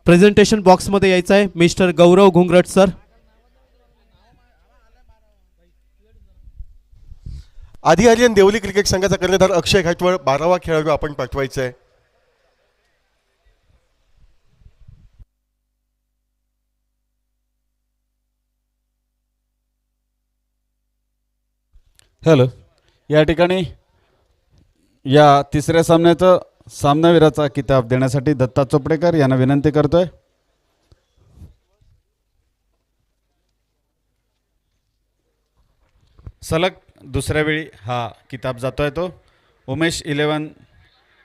Presentation बॉक्समध्ये यायचं आहे मिस्टर गौरव घुंगरट सर. आधी आर्यन देवली क्रिकेट संघाचा कर्णधार अक्षय घाटवळ 12वा खेळाडू आपण पाठवायचा आहे. हॅलो, या ठिकाणी या तिसऱ्या सामन्याचं सामनावीराचा किताब देण्यासाठी दत्ता चोपडेकर यांना विनंती करतोय. सलग दुसऱ्या वेळी हा किताब जातोय तो उमेश 11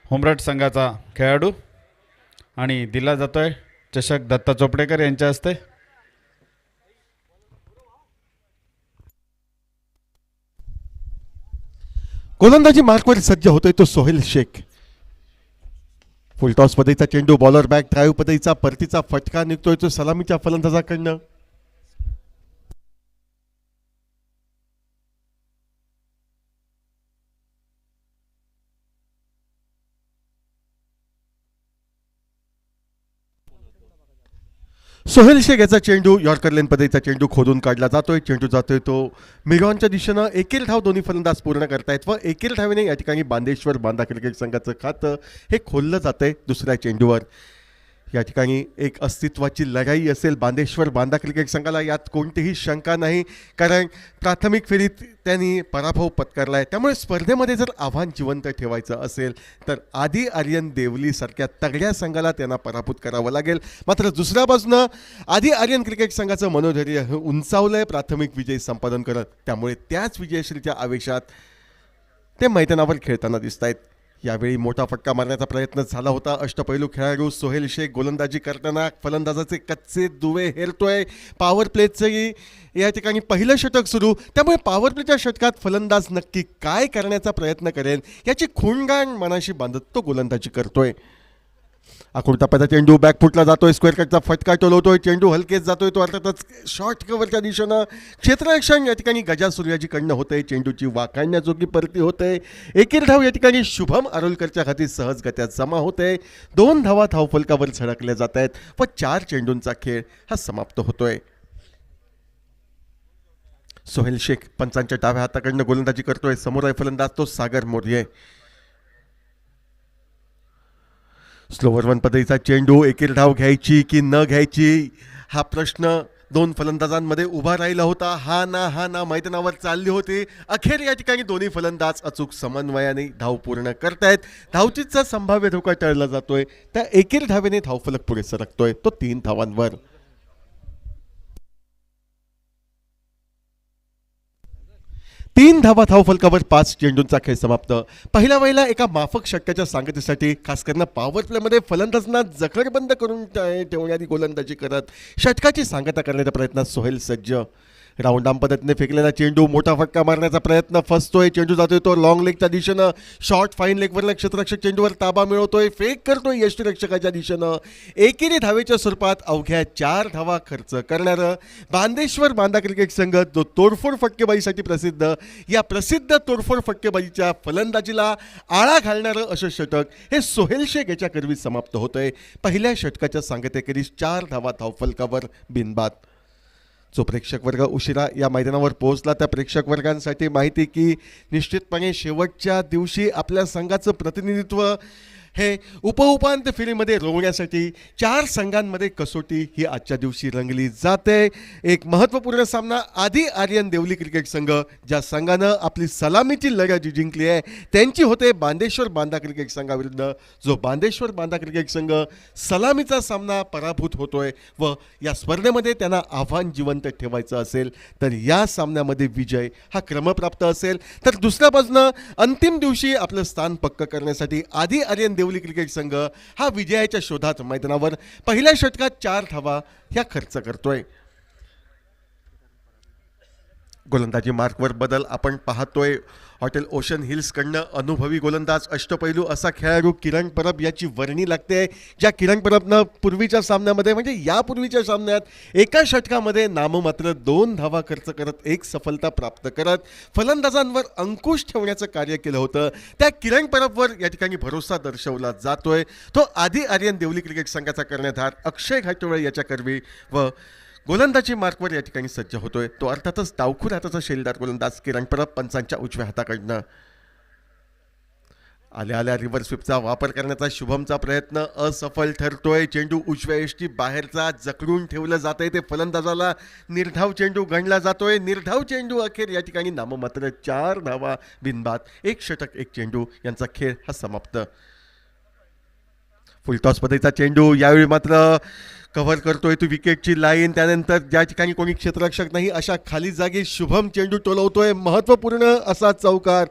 होमरट संघाचा खेळाडू आणि दिला जातोय चषक दत्ता चोपडेकर यांच्या हस्ते. गोलंदाजी मार्कवर सज्ज होतोय तो सोहेल शेख. फुलटॉस पद्धतीचा चेंडू, बॉलर बॅक ड्राईव्ह पद्धतीचा परतीचा फटका निघतोय तो सलामीच्या फलंदाजाकडनं. सोहेल शेख याचा चेंडू यॉर्कर लेन पद्धतीचा चेंडू खोदून काढला जातोय. चेंडू जातोय तो मिरॉनच्या दिशेनं. एकेरी धाव दोन्ही फलंदाज पूर्ण करतायत व एकेरी धावेने या ठिकाणी बांदेश्वर बांदा क्रिकेट संघाचं खातं हे खोललं जातंय दुसऱ्या चेंडूवर. या ठिकाणी एक अस्तित्वाची लढाई असेल बांदेश्वर बांदा क्रिकेट संघाला, यात कोणतीही शंका नाही, कारण प्राथमिक फेरीत त्यांनी पराभव पत्करला आहे. त्यामुळे स्पर्धेमध्ये जर आव्हान जिवंत ठेवायचं असेल तर आधी आर्यन देवलीसारख्या तगड्या संघाला त्यांना पराभूत करावं लागेल. मात्र दुसऱ्या बाजूनं आधी आर्यन क्रिकेट संघाचं मनोधैर्य उंचावलंय प्राथमिक विजय संपादन करत. त्यामुळे त्याच विजयश्रीच्या आवेशात ते मैदानावर खेळताना दिसत आहेत. यावेळी मोठा फटका मारण्याचा प्रयत्न झाला होता. अष्टपैलू खेळाडू सोहेल शेख गोलंदाजी करताना फलंदाजाचे कच्चे दुवे हेरतोय. पॉवर प्लेचंही या ठिकाणी पहिलं षटक सुरू, त्यामुळे पॉवर प्लेच्या षटकात फलंदाज नक्की काय करण्याचा प्रयत्न करेल याची खूणगाण मनाशी बांधत तो गोलंदाजी करतोय. आखूड टप्प्याचा चेंडू बॅकफुटला जातोय, स्क्वेअर कटचा फटका टोलवतोय. चेंडू हलकेच जातोय तो अर्थातच शॉर्ट कव्हरच्या दिशेनं. क्षेत्ररक्षण या ठिकाणी गजा सूर्याजीकडनं होतंय. चेंडूची वाखाणण्याजोगी परती होते. एकेरी धाव या ठिकाणी शुभम आरोलकरच्या हाती सहजगत्या जमा होते. 2 धावा धावफलकावर झळकल्या जात आहेत व 4 चेंडूंचा खेळ हा समाप्त होतोय. सोहेल शेख पंचांच्या डाव्या हाताकडनं गोलंदाजी करतोय. समोर आहे फलंदाज तो सागर मोर्ये. स्लोवर वन पद्धतीचा चेंडू, एकेरी धाव घ्यायची की न घ्यायची हा प्रश्न 2 फलंदाजांमध्ये उभा राहिला होता. हा ना मैदानावर चालली होती. अखेर या ठिकाणी दोन्ही फलंदाज अचूक समन्वयाने धाव पूर्ण करतायत. धावचीचा संभाव्य धोका टळला जातोय. त्या एकेरी धावेने धावफलक पुढे सरकतोय तो 3 धावांवर. 3 धावा धावफलकावर 5 चेंडूंचा खेळ समाप्त. पहिल्या वेळेला एका माफक षटकाच्या सांगतेसाठी खास करून पॉवर प्लेमध्ये फलंदाजांना जखडबंद करून ठेवणारी गोलंदाजी करत षटकाची सांगता करण्याच्या प्रयत्नात सोहेल सज्ज. राऊंड पद्धतीने फेकलेला चेंडू, मोठा फटका मारण्याचा प्रयत्न फसतोय. चेंडू जातोय तो लॉंग लेगच्या दिशेनं. शॉर्ट फाईन लेगवरला क्षेत्ररक्षक चेंडूवर ताबा मिळवतोय. फेक करतोय यष्टीरक्षकाच्या दिशेनं. एकेरी धावेच्या स्वरूपात अवघ्या 4 धावा खर्च करणारं बांदेश्वर बांदा क्रिकेट संघ, जो तोडफोड फटकेबाजीसाठी प्रसिद्ध, या प्रसिद्ध तोडफोड फटकेबाजीच्या फलंदाजीला आळा घालणारं असं षटक हे सोहेल शेख याच्या करवी समाप्त होतंय. पहिल्या षटकाच्या सांगतेखेरीज 4 धावा धावफलकावर बिनबाद. जो प्रेक्षक वर्ग उशिरा या मैदानावर पोहोचला त्या प्रेक्षक वर्गांसाठी माहिती की निश्चितपणे शेवटच्या दिवशी आपल्या संघाचं प्रतिनिधित्व हे उपउपांत्य फेरीमध्ये रोवण्यासाठी 4 संघांमध्ये कसोटी ही आजच्या दिवशी रंगली जाते. एक महत्त्वपूर्ण सामना आधी आर्यन देवली क्रिकेट संघ, ज्या संघानं आपली सलामीची लढत जिंकली आहे, त्यांची होते बांदेश्वर बांदा क्रिकेट संघाविरुद्ध, जो बांदेश्वर बांदा क्रिकेट संघ सलामीचा सामना पराभूत होतोय व या स्पर्धेमध्ये त्यांना आव्हान जिवंत ठेवायचं असेल तर या सामन्यामध्ये विजय हा क्रमप्राप्त असेल. तर दुसऱ्या बाजूनं अंतिम दिवशी आपलं स्थान पक्क करण्यासाठी आधी आर्यन देवली क्रिकेट संघ हा विजयाच्या शोधात मैदानावर पहिल्या षटकात 4 धावा ह्या खर्च करतोय. गोलंदाजी मार्कवर बदल आपण पाहतोय. हॉटेल ओशन हिल्सकडनं अनुभवी गोलंदाज अष्टपैलू असा खेळाडू किरण परब याची वर्णी लागते. ज्या किरण परबनं पूर्वीच्या सामन्यामध्ये म्हणजे यापूर्वीच्या सामन्यात एका षटकामध्ये नाममात्र 2 धावा खर्च करत एक सफलता प्राप्त करत फलंदाजांवर अंकुश ठेवण्याचं कार्य केलं होतं. त्या किरण परबवर या ठिकाणी भरोसा दर्शवला जातोय. तो आधी आर्यन देवली क्रिकेट संघाचा कर्णधार अक्षय घाटोळे याच्या करवी व गोलंदाजी मार्कवर या ठिकाणी सज्ज होतोय. तो अर्थातच डावखुर हाताचा शेलदार गोलंदाज किरण परब पंचांच्या उजव्या हाताकडनं. आल्या आल्या रिव्हर्स स्वीपचा वापर करण्याचा शुभमचा प्रयत्न असफल ठरतोय. चेंडू उजव्या यष्टी बाहेरचा जखडून ठेवलं जातंय. ते फलंदाजाला निर्धाव चेंडू गणला जातोय. निर्धाव चेंडू अखेर या ठिकाणी नाममात्र 4 धावा बिनबाद. 1 षटक 1 चेंडू यांचा खेळ हा समाप्त. फुलटॉस पद्धतीचा चेंडू यावेळी मात्र कव्हर करतोय तो विकेटची लाईन. त्यानंतर ज्या ठिकाणी कोणी क्षेत्ररक्षक नाही अशा खाली जागी शुभम चेंडू टोलवतोय. महत्वपूर्ण असा चौकार.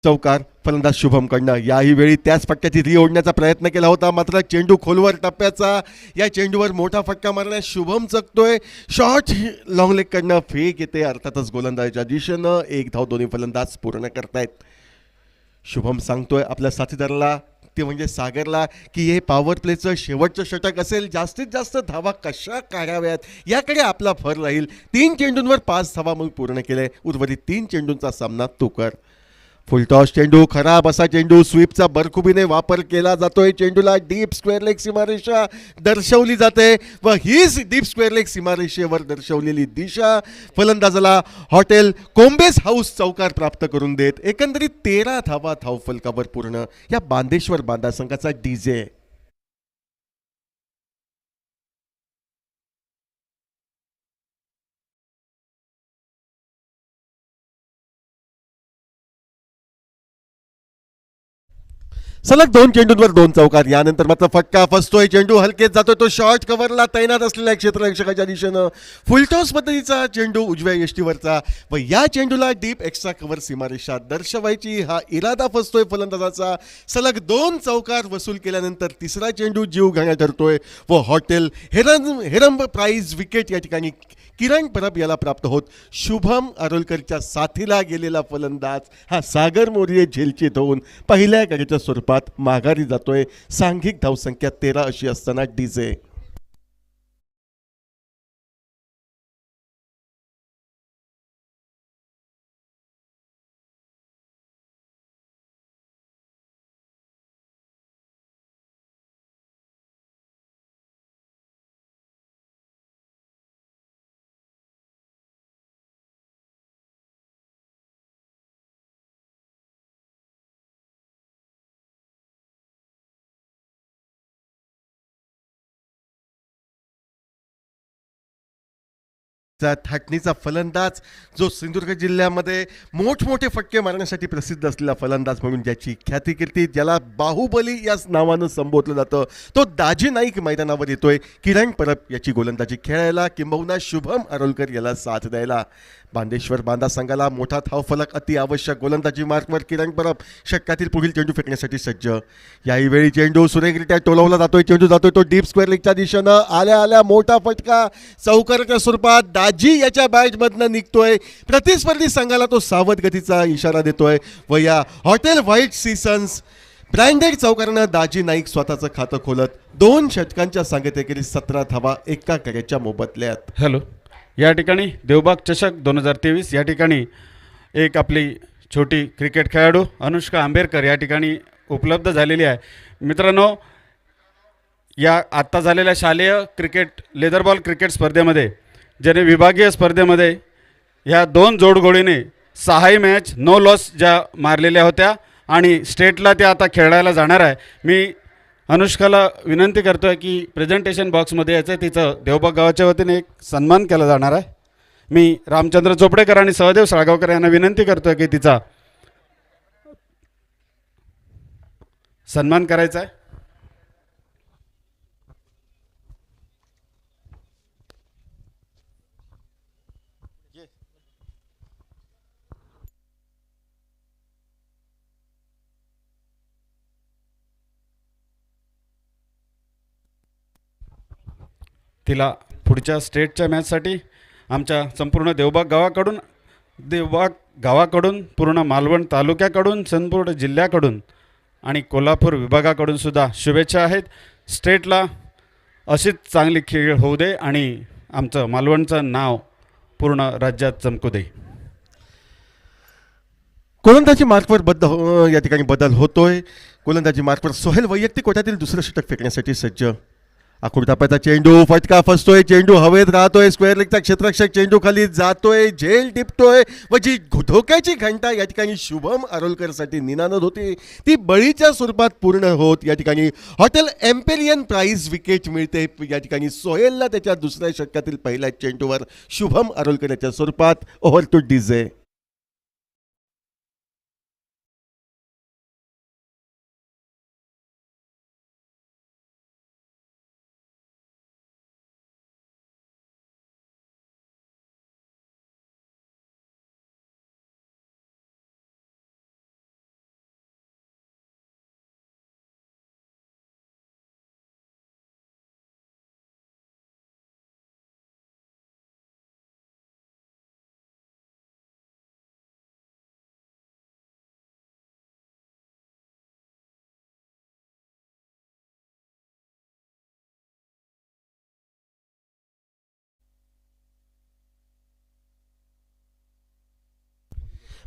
चौकार फलंदाज शुभमकडनं. याही वेळी त्याच फटक्याची री ओढण्याचा प्रयत्न केला होता मात्र चेंडू खोलवर टप्प्याचा. या चेंडूवर मोठा फटका मारण्यास शुभम चकतोय. शॉर्ट लॉंग लेगकडनं फेक येते. अर्थातच गोलंदाजाच्या दिशेनं 1 धाव दोन्ही फलंदाज पूर्ण करतायत. शुभम सांगतोय आपल्या साथीदाराला ते म्हणजे सागरला की हे पॉवर प्लेचं शेवटचं षटक असेल. जास्तीत जास्त धावा कशा काढाव्यात याकडे आपला भर राहील. 3 चेंडूंवर 5 धावा मग पूर्ण केले. उर्वरित 3 चेंडूंचा सामना तू कर. फुलटॉस चेंडू खराब असा चेंडू स्वीपचा बरखुबीने वापर केला जातोय. चेंडूला डीप स्क्वेअर लेग सीमारेषा दर्शवली जाते व हीच डीप स्क्वेअर लेग सीमारेषेवर दर्शवलेली दिशा फलंदाजाला हॉटेल कोंबेस हाऊस चौकार प्राप्त करून देत एकंदरीत 13 धावा धावफलकावर पूर्ण. या बांदेश्वर बांदा संघाचा डीजे. सलग 2 चेंडूंवर 2 चौकार. यानंतर मात्र फटका फसतोय. चेंडू हलकेत जातोय. तो शॉर्ट कव्हरला तैनात असलेल्या क्षेत्ररक्षकाच्या दिशेनं. फुलटॉस पद्धतीचा चेंडू उजव्या यष्टीवरचा व या चेंडूला डीप एक्स्ट्रा कव्हर सीमारेषा दर्शवायची हा इरादा फसतोय फलंदाजाचा. सलग 2 चौकार वसूल केल्यानंतर तिसरा चेंडू जीव घाण्या ठरतोय व हॉटेल हेरंब प्राइज विकेट या ठिकाणी किरण परब याला प्राप्त होत. शुभम आरोलकरच्या साथीला गेलेला फलंदाज हा सागर मोरिये झेलचीत होऊन पहिल्या गड्याच्या स्वरूपात माघारी जातोय. सांघिक धावसंख्या 13 अशी असताना डीजे. थाटणीचा फलंदाज जो सिंधुदुर्ग जिल्ह्यामध्ये मोठमोठे फटके मारण्यासाठी प्रसिद्ध असलेला फलंदाज म्हणून ज्याची ख्याती कीर्ती ज्याला बाहुबली याच नावानं संबोधलं जातं तो दाजी नाईक मैदानावर येतोय किरण परब याची गोलंदाजी खेळायला किंबहुना शुभम आरोलकर याला साथ द्यायला. बांदेश्वर बांदा संघाला मोठा धावफलक अति आवश्यक. गोलंदाजी मार्कवर किरण परब षटकातील पुढील चेंडू फेकण्यासाठी सज्ज. याही वेळी चेंडू सुरेखरित्या टोलवला जातोय. चेंडू जातोय तो डीप स्क्वेअर लेगच्या दिशेनं. आल्या आल्या मोठा फटका चौकाराच्या स्वरूपात दाजी याच्या बॅटमधनं निघतोय. प्रतिस्पर्धी संघाला तो सावध गतीचा इशारा देतोय व या हॉटेल व्हाईट सीसन्स ब्रँडेड चौकारानं दाजी नाईक स्वतःचं खातं खोलत 2 षटकांच्या सांगतेखेरीज 17 धावा एका गड्याच्या मोबदल्यात. हॅलो, या ठिकाणी देवबाग चषक 2023 या ठिकाणी एक आपली छोटी क्रिकेट खेळाडू अनुष्का आंबेरकर या ठिकाणी उपलब्ध झालेली आहे. मित्रांनो, या आत्ता झालेल्या शालेय क्रिकेट लेदरबॉल क्रिकेट स्पर्धेमध्ये ज्याने विभागीय स्पर्धेमध्ये ह्या 2 जोडगोळीने 6ही मॅच नो लॉस ज्या मारलेल्या होत्या आणि स्टेटला त्या आता खेळायला जाणार आहे. मी अनुष्काला विनंती करतो आहे की प्रेझेंटेशन बॉक्समध्ये याचं तिचं देवबाग गावाच्या वतीने एक सन्मान केला जाणार आहे. मी रामचंद्र चोपडेकर आणि सहदेव साळगावकर यांना विनंती करतो आहे की तिचा सन्मान करायचा आहे. तिला पुढच्या स्टेटच्या मॅचसाठी आमच्या संपूर्ण देवबाग गावाकडून पूर्ण मालवण तालुक्याकडून संपूर्ण जिल्ह्याकडून आणि कोल्हापूर विभागाकडून सुद्धा शुभेच्छा आहेत. स्टेटला अशीच चांगली खेळ होऊ दे आणि आमचं मालवणचं नाव पूर्ण राज्यात चमकू दे. गोलंदाजी मार्कवर या ठिकाणी बदल होतोय. गोलंदाजी मार्कवर सोहेल वैयक्तिक कोट्यातील दुसरं षटक फेकण्यासाठी सज्ज. आकुर्ताप्याचा चेंडू फटका फसतोय, चेंडू हवेत राहतोय, स्क्वेअर लेगचा क्षेत्ररक्षक चेंडू खाली जातोय, झेल टिपतोय व जी धोक्याची घंटा या ठिकाणी शुभम आरोलकरसाठी निनादत होती ती बळीच्या स्वरूपात पूर्ण होत या ठिकाणी हॉटेल एम्पेरियन प्राइज विकेट मिळते. या ठिकाणी सोहेलला त्याच्या दुसऱ्या षटकातील पहिल्या चेंडूवर शुभम आरोलकर याच्या स्वरूपात ओव्हर टू डीजे.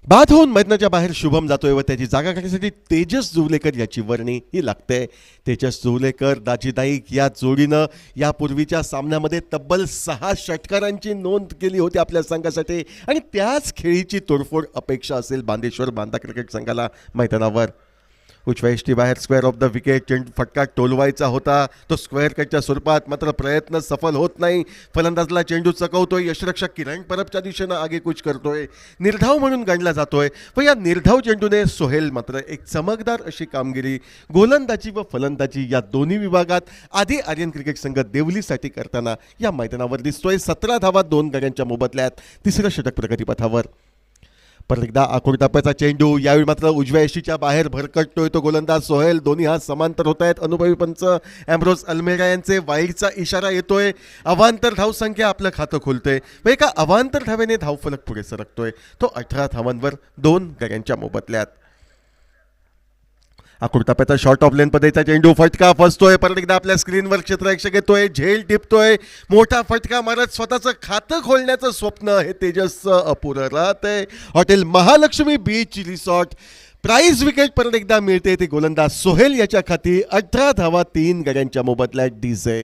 बाद होऊन मैदानाच्या बाहेर शुभम जातोय व त्याची जागा करण्यासाठी तेजस जुवलेकर याची वर्णी ही लागते. तेजस जुवलेकर दाजी नाईक या जोडीनं यापूर्वीच्या सामन्यामध्ये तब्बल 6 षटकारांची नोंद केली होती आपल्या संघासाठी आणि त्याच खेळीची तोडफोड अपेक्षा असेल बांदेश्वर बांदा क्रिकेट संघाला मैदानावर. उजव्या यष्टी बाहेर स्क्वेअर ऑफ द विकेट चेंडू फटका टोलवायचा होता तो स्क्वेअर कटच्या स्वरूपात मात्र प्रयत्न सफल होत नाही. फलंदाजला चेंडू चकवतोय, यष्टिरक्षक किरण परबच्या दिशेनं आगेकूच करतोय, निर्धाव म्हणून गणला जातोय व या निर्धाव चेंडूने सोहेल मात्र एक चमकदार अशी कामगिरी गोलंदाजी व फलंदाजी या दोन्ही विभागात आधी आर्यन क्रिकेट संघ देवलीसाठी करताना या मैदानावर दिसतोय. 17 धावा 2 गड्यांच्या मोबदल्यात तिसरं षटक प्रगतीपथावर. परत एकदा आकुर्ताप्याचा चेंडू यावेळी मात्र उजव्या यष्टीच्या बाहेर भरकटतोय तो गोलंदाज सोहेल. दोन्ही हात समांतर होत आहेत. अनुभवी पंच ॲम्ब्रोज अल्मेडा यांचे वाईडचा इशारा येतोय. अवांतर धावसंख्या आपलं खातं खोलतोय व एका अवांतर धावेने धावफलक पुढे सरकतोय तो 18 धावांवर 2 गड्यांच्या मोबदल्यात. आकुर्ताप्याचा शॉर्ट ऑफ लेन पद्धतीचा चेंडू फटका फसतोय. परत एकदा आपल्या स्क्रीनवर क्षेत्ररक्षक येतोय, झेल टिपतोय, मोठा फटका मारत स्वतःचं खातं खोलण्याचं स्वप्न हे तेजसचं अपुरं राहतंय. Hotel Mahalakshmi beach resort prize wicket परत एकदा मिळते ते गोलंदाज सोहेल याच्या खाती. 18 धावा 3 गड्यांच्या मोबदल्यात डीजे.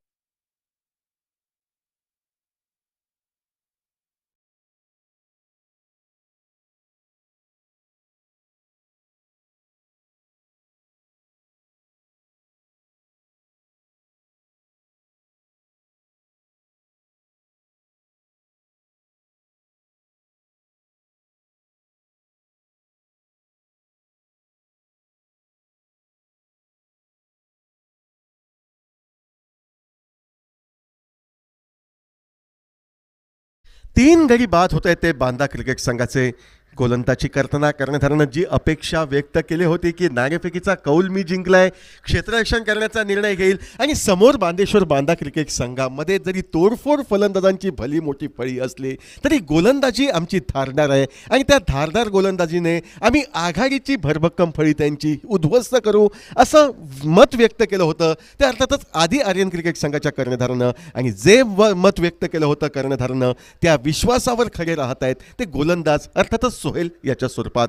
तीन गडी बाद होत आहेत ते बांदा क्रिकेट संघाचे. गोलंदाजी करताना कर्णधारानं जी अपेक्षा व्यक्त केली होती की नाणेफेकीचा कौल मी जिंकलाय, क्षेत्ररक्षण करण्याचा निर्णय घेईल आणि समोर बांदेश्वर बांदा क्रिकेट संघामध्ये जरी तोडफोड फलंदाजांची भली मोठी फळी असली तरी गोलंदाजी आमची धारदार आहे आणि त्या धारदार गोलंदाजीने आम्ही आघाडीची भरभक्कम फळी त्यांची उद्ध्वस्त करू असं मत व्यक्त केलं होतं. ते अर्थातच आधी आर्यन क्रिकेट संघाच्या कर्णधारानं आणि जे मत व्यक्त केलं होतं कर्णधारानं त्या विश्वासावर खडे राहत आहेत ते गोलंदाज अर्थातच सोहेल याच्या स्वरूपात.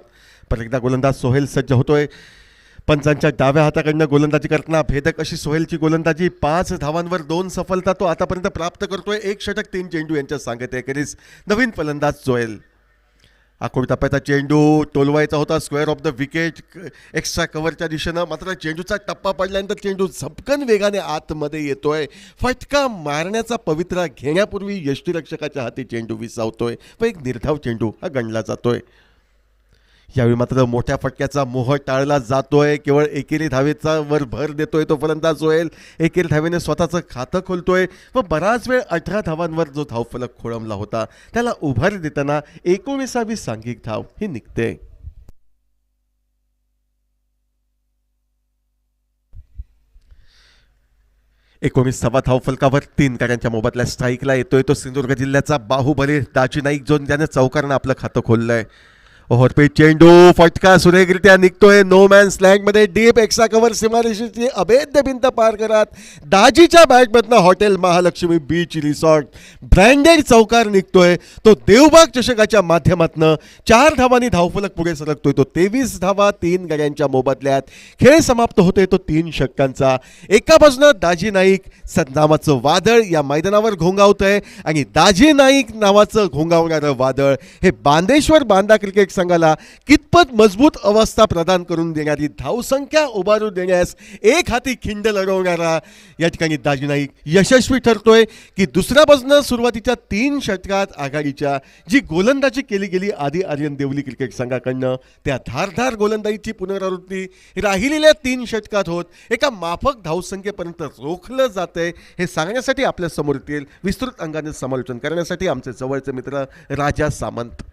परत एकदा गोलंदाज सोहेल सज्ज होतोय. पंचांच्या डाव्या हाताकडनं गोलंदाजी करताना भेदक अशी सोहेलची गोलंदाजी. 5 धावांवर 2 सफलता तो आतापर्यंत प्राप्त करतोय. 1 षटक 3 चेंडू यांच्या सांगतेखेरीज नवीन फलंदाज जोएल. आकुर्ताप्याचा चेंडू टोलवायचा होता square of the wicket extra कव्हरच्या दिशेनं मात्र चेंडूचा टप्पा पडल्यानंतर चेंडू झपकन वेगाने आतमध्ये येतोय. फटका मारण्याचा पवित्रा घेण्यापूर्वी यष्टिरक्षकाच्या हाती चेंडू विसावतोय व एक निर्धाव चेंडू हा गणला जातोय. यावेळी मात्र मोठ्या फटक्याचा मोह टाळला जातोय. केवळ एकेरी धावेचा वर भर देतोय तो फलंदाज जोएल. एकेरी धावेने स्वतःचं खातं खोलतोय व बराच वेळ 18 धावांवर जो धावफलक खोळंबला होता त्याला उभारी देताना 19वी सांघिक धाव ही निघते. 19 धाव फलकावर 3 गड्यांच्या मोबदल्या स्ट्राईकला येतोय तो सिंधुदुर्ग जिल्ह्याचा बाहुबली दाजी नाईक जो ज्याने चौकारानं आपलं खातं खोललंय. ओव्हरपीच चेंडू फटका सुरेखरित्या निघतोय नो मॅन स्लॅग मध्ये डीप एक्स्ट्रा कव्हर सीमारेषेची अभेद्य भिंत पार करत दाजीच्या बॅटमधनं hotel Mahalakshmi beach resort branded चौकार निघतोय. तो देवबाग चषकाच्या माध्यमातनं 4 धावांनी धावफलक पुढे सरकतोय. तो 23 धावा 3 गड्यांच्या मोबदल्यात. खेळ समाप्त होतोय तो 3 षटकांचा. एका बाजूनं दाजी नाईक नावाचं वादळ या मैदानावर घोंगावतंय आणि दाजी नाईक नावाचं घोंगावणारं वादळ हे बांदेश्वर बांदा क्रिकेट संघाला कितपत मजबूत अवस्था प्रदान करून देणारी धावसंख्या उभारू देण्यास एक हाती खिंड लढवणारा या ठिकाणी दाजी नाईक यशस्वी ठरतोय की दुसऱ्या बाजूनं सुरुवातीच्या 3 षटकात आघाडीच्या जी गोलंदाजी केली गेली आधी आर्यन देवली क्रिकेट संघाकडनं त्या धारधार गोलंदाजीची पुनरावृत्ती राहिलेल्या 3 षटकात होत एका माफक धावसंख्येपर्यंत रोखलं जातंय हे सांगण्यासाठी आपल्या समोर येतील विस्तृत अंगाने समालोचन करण्यासाठी आमचे जवळचे मित्र राजा सामंत.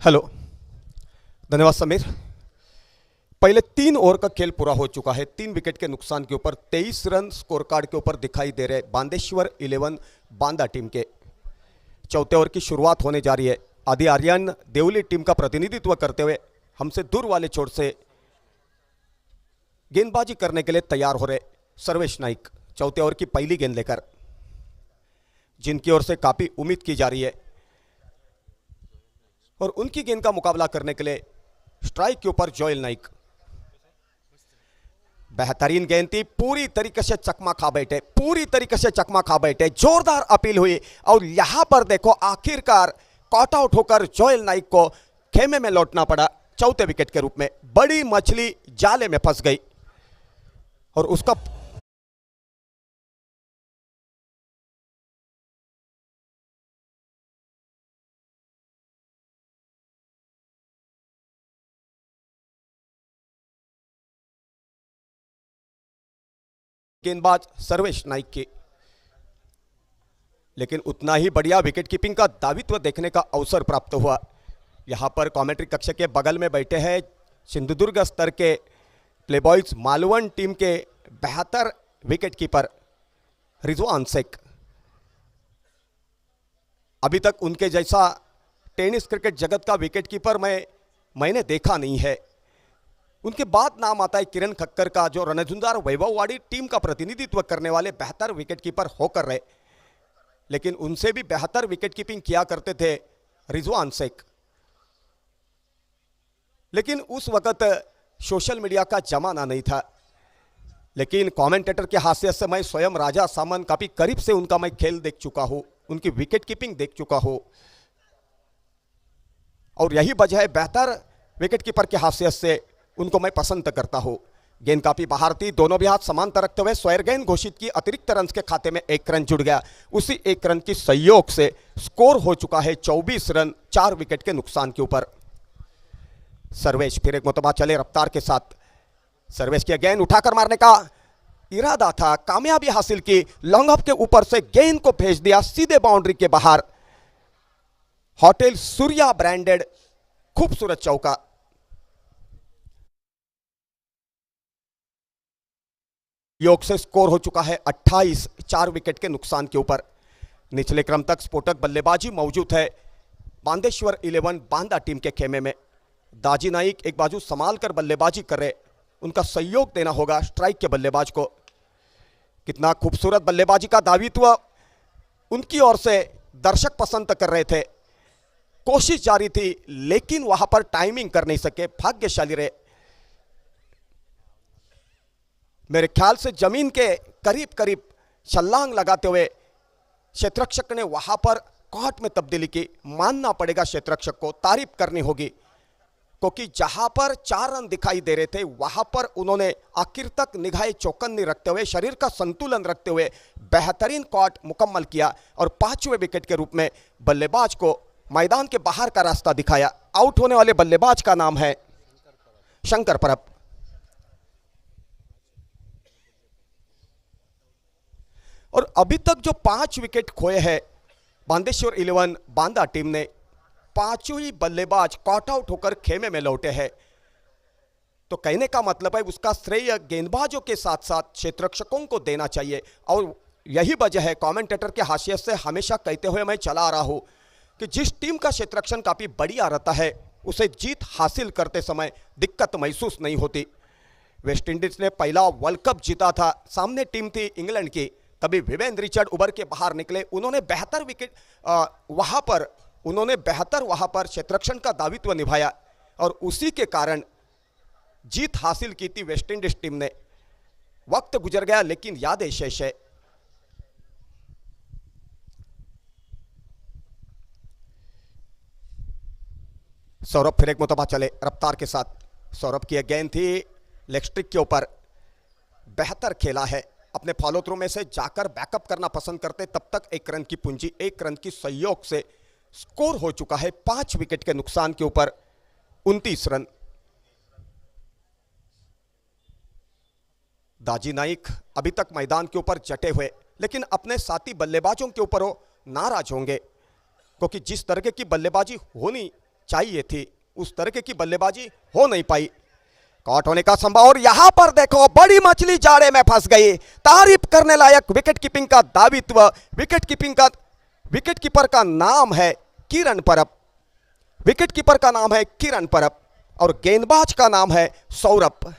हेलो, धन्यवाद समीर. पहले 3 ओवर का खेल पूरा हो चुका है. 3 विकेट के नुकसान के ऊपर 23 रन स्कोर कार्ड के ऊपर दिखाई दे रहे बांदेश्वर 11 बांदा टीम के. चौथे ओवर की शुरुआत होने जा रही है. आदि आर्यन देवली टीम का प्रतिनिधित्व करते हुए हमसे दूर वाले छोर से गेंदबाजी करने के लिए तैयार हो रहे सर्वेश नाइक चौथे ओवर की पहली गेंद लेकर, जिनकी ओर से काफ़ी उम्मीद की जा रही है. और उनकी गेंद का मुकाबला करने के लिए स्ट्राइक के ऊपर जोएल नाइक. बेहतरीन गेंद थी, पूरी तरीके से चकमा खा बैठे, पूरी तरीके से चकमा खा बैठे. जोरदार अपील हुई और यहां पर देखो आखिरकार कॉट आउट होकर जोएल नाइक को खेमे में लौटना पड़ा चौथे विकेट के रूप में. बड़ी मछली जाले में फंस गई और उसका गेंदबाज सर्वेश नाइक की. लेकिन उतना ही बढ़िया विकेट कीपिंग का दावित्व देखने का अवसर प्राप्त हुआ. यहां पर कमेंट्री कक्ष के बगल में बैठे हैं सिंधुदुर्ग स्तर के प्लेबॉयज मालवण टीम के बेहतर विकेट कीपर रिजवान शेख. अभी तक उनके जैसा टेनिस क्रिकेट जगत का विकेट कीपर मैंने देखा नहीं है. उनके बाद नाम आता है किरण खक्कर का, जो रणझुंझार वैभववाड़ी टीम का प्रतिनिधित्व करने वाले बेहतर विकेट कीपर होकर रहे. लेकिन उनसे भी बेहतर विकेट कीपिंग किया करते थे रिजवान शेख. लेकिन उस वक्त सोशल मीडिया का जमाना नहीं था. लेकिन कमेंटेटर के हाशियत से मैं स्वयं राजा सामंत काफी करीब से उनका मैं खेल देख चुका हूं, उनकी विकेट कीपिंग देख चुका हूं. और यही वजह है बेहतर विकेट कीपर की हैसियत से उनको मैं पसंद करता हूं. गेंद काफी बाहर थी, दोनों भी हाथ समांतर रखते हुए स्क्वायर गेंद घोषित की. अतिरिक्त रन के खाते में 1 रन जुड़ गया. उसी 1 रन की सहयोग से स्कोर हो चुका है 24 रन 4 विकेट के नुकसान के ऊपर. सर्वेश फिर एक मुतबा चले रफ्तार के साथ. सर्वेश की गेंद उठाकर मारने का इरादा था, कामयाबी हासिल की. लॉन्ग ऑफ के ऊपर से गेंद को भेज दिया सीधे बाउंड्री के बाहर. होटल सूर्या ब्रांडेड खूबसूरत चौका. योग से स्कोर हो चुका है 28 4 विकेट के नुकसान के ऊपर. निचले क्रम तक स्फोटक बल्लेबाजी मौजूद है बांदेश्वर 11 बांदा टीम के खेमे में. दाजी नाइक एक बाजू संभाल कर बल्लेबाजी कर रहे, उनका सहयोग देना होगा स्ट्राइक के बल्लेबाज को. कितना खूबसूरत बल्लेबाजी का दावित्व उनकी ओर से दर्शक पसंद कर रहे थे. कोशिश जारी थी लेकिन वहां पर टाइमिंग कर नहीं सके, भाग्यशाली रहे. मेरे ख्याल से जमीन के करीब करीब छलांग लगाते हुए क्षेत्ररक्षक ने वहां पर कॉट में तब्दीली की. मानना पड़ेगा क्षेत्ररक्षक को, तारीफ करनी होगी, क्योंकि जहां पर 4 रन दिखाई दे रहे थे वहां पर उन्होंने आखिर तक निगाहें चौकन्नी रखते हुए, शरीर का संतुलन रखते हुए बेहतरीन कॉट मुकम्मल किया और 5वें विकेट के रूप में बल्लेबाज को मैदान के बाहर का रास्ता दिखाया. आउट होने वाले बल्लेबाज का नाम है शंकर परब. अभी तक जो 5 विकेट खोए हैं बांदेश्वर 11 बांदा टीम ने, पांचों ही बल्लेबाज कॉट आउट होकर खेमे में लौटे हैं। तो कहने का मतलब है उसका श्रेय गेंदबाजों के साथ साथ क्षेत्ररक्षकों को देना चाहिए। और यही वजह है, कमेंटेटर के हाशिए से हमेशा कहते हुए मैं चला आ रहा हूं कि जिस टीम का क्षेत्ररक्षण काफी बढ़िया रहता है उसे जीत हासिल करते समय दिक्कत महसूस नहीं होती। वेस्टइंडीज ने पहला वर्ल्ड कप जीता था, सामने टीम थी इंग्लैंड की, तभी विवेन रिचर्ड उभर के बाहर निकले। उन्होंने बेहतर विकेट वहां पर क्षेत्ररक्षण का दायित्व निभाया और उसी के कारण जीत हासिल की थी वेस्टइंडीज टीम ने। वक्त गुजर गया लेकिन यादें शेष है। सौरभ फिर एक मुतबा चले रफ्तार के साथ। सौरभ की एक गेंद थी लेग स्ट्रिक के ऊपर, बेहतर खेला है। अपने फॉलो थ्रू में से जाकर बैकअप करना पसंद करते, तब तक 1 रन की पूंजी, 1 रन की सहयोग से स्कोर हो चुका है 5 विकेट के नुकसान के ऊपर 29 रन। दाजी नाइक अभी तक मैदान के ऊपर जटे हुए, लेकिन अपने साथी बल्लेबाजों के ऊपर वो नाराज होंगे क्योंकि जिस तरह की बल्लेबाजी होनी चाहिए थी उस तरह की बल्लेबाजी हो नहीं पाई। कॉट होने का संभव, और यहां पर देखो बड़ी मछली जाड़े में फंस गई। तारीफ करने लायक विकेट कीपिंग का दायित्व, विकेट कीपर का नाम है किरण परब, विकेट कीपर का नाम है किरण परब और गेंदबाज का नाम है सौरभ।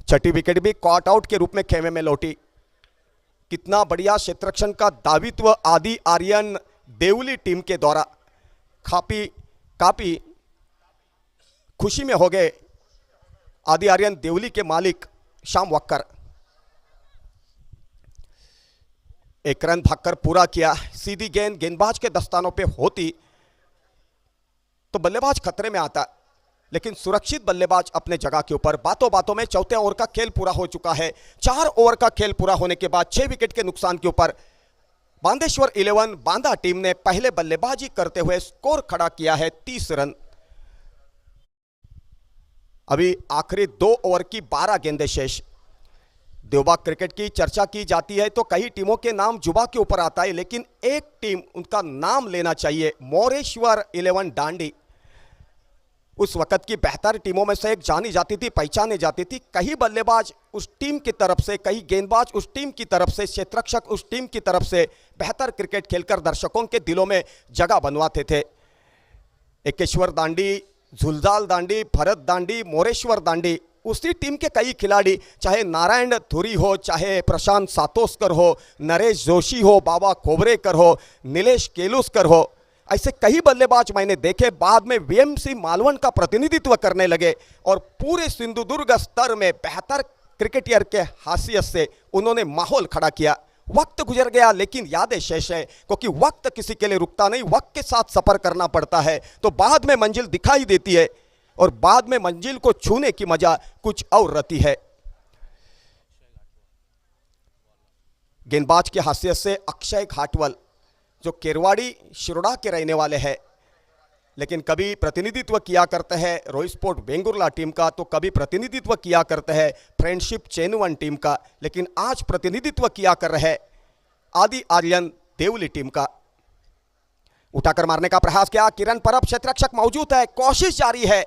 छठी विकेट भी कॉट आउट के रूप में खेमे में लौटी। कितना बढ़िया क्षेत्ररक्षण का दायित्व आदि आर्यन देवली टीम के द्वारा। काफी खुशी में हो गए आदि आर्यन देवली के मालिक श्याम वक्कर। 1 रन भागकर पूरा किया। सीधी गेंद गेंदबाज के दस्तानों पे होती तो बल्लेबाज खतरे में आता, लेकिन सुरक्षित बल्लेबाज अपने जगह के ऊपर। बातों बातों में चौथे ओवर का खेल पूरा हो चुका है। 4 ओवर का खेल पूरा होने के बाद 6 विकेट के नुकसान के ऊपर बांदेश्वर 11 बांदा टीम ने पहले बल्लेबाजी करते हुए स्कोर खड़ा किया है 30 रन। अभी आखिरी 2 ओवर की 12 गेंदें शेष। देवबाग क्रिकेट की चर्चा की जाती है तो कई टीमों के नाम जुबा के ऊपर आता है, लेकिन एक टीम उनका नाम लेना चाहिए, मोरेश्वर 11 डांडी। उस वक्त की बेहतर टीमों में से एक जानी जाती थी, पहचानी जाती थी। कई बल्लेबाज उस टीम की तरफ से, कई गेंदबाज उस टीम की तरफ से, क्षेत्ररक्षक उस टीम की तरफ से बेहतर क्रिकेट खेलकर दर्शकों के दिलों में जगह बनवाते थे। एकेश्वर दांडी, झुलझाल दांडी, भरत दांडी, मोरेश्वर दांडी, उसी टीम के कई खिलाड़ी, चाहे नारायण धुरी हो, चाहे प्रशांत सातोस्कर हो, नरेश जोशी हो, बाबा खोबरेकर हो, नीलेश केलुस्कर हो, ऐसे कई बल्लेबाज मैंने देखे बाद में वीएमसी मालवण का प्रतिनिधित्व करने लगे और पूरे सिंधुदुर्ग स्तर में बेहतर क्रिकेटियर के हासियत से उन्होंने माहौल खड़ा किया। वक्त गुजर गया लेकिन यादें शेष है, क्योंकि वक्त किसी के लिए रुकता नहीं, वक्त के साथ सफर करना पड़ता है तो बाद में मंजिल दिखाई देती है और बाद में मंजिल को छूने की मजा कुछ और रहती है। गेंदबाज की हासियत से अक्षय घाटवल, जो केरवाड़ी शिरोडा के रहने वाले हैं, लेकिन कभी प्रतिनिधित्व किया करते हैं रोई स्पोर्ट बेंगुरला टीम का, तो कभी प्रतिनिधित्व किया करते हैं फ्रेंडशिप चेनुवन टीम का, लेकिन आज प्रतिनिधित्व किया कर रहे आदि आर्यन देवली टीम का। उठाकर मारने का प्रयास किया, किरण परब क्षेत्ररक्षक मौजूद है, कोशिश जारी है।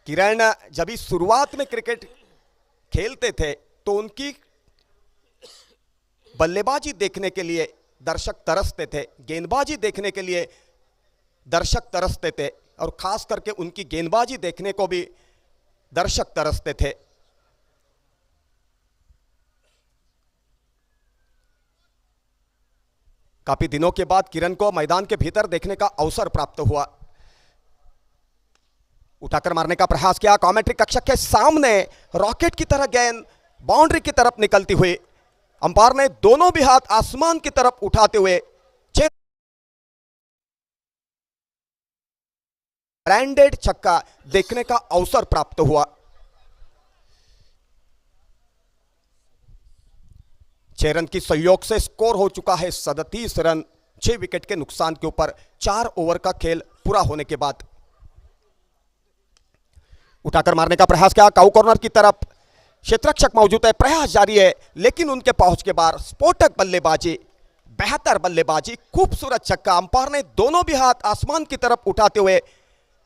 किरण जब इस शुरुआत में क्रिकेट खेलते थे तो उनकी बल्लेबाजी देखने के लिए दर्शक तरसते थे, गेंदबाजी देखने के लिए दर्शक तरसते थे और खास करके उनकी गेंदबाजी देखने को भी दर्शक तरसते थे। काफी दिनों के बाद किरण को मैदान के भीतर देखने का अवसर प्राप्त हुआ। उठाकर मारने का प्रयास किया, कमेंट्री कक्षक के सामने रॉकेट की तरह गेंद बाउंड्री की तरफ निकलती हुई, अंपायर ने दोनों भी हाथ आसमान की तरफ उठाते हुए ब्रांडेड छक्का देखने का अवसर प्राप्त हुआ। छह रन की सहयोग से स्कोर हो चुका है 37 रन, 6 विकेट के नुकसान के ऊपर 4 ओवर का खेल पूरा होने के बाद। उठाकर मारने का प्रयास किया, काउ कॉर्नर की तरफ क्षेत्ररक्षक मौजूद है, प्रयास जारी है, लेकिन उनके पहुंच के बाद स्फोटक बल्लेबाजी, बेहतर बल्लेबाजी, खूबसूरत छक्का। अंपायर ने दोनों भी हाथ आसमान की तरफ उठाते हुए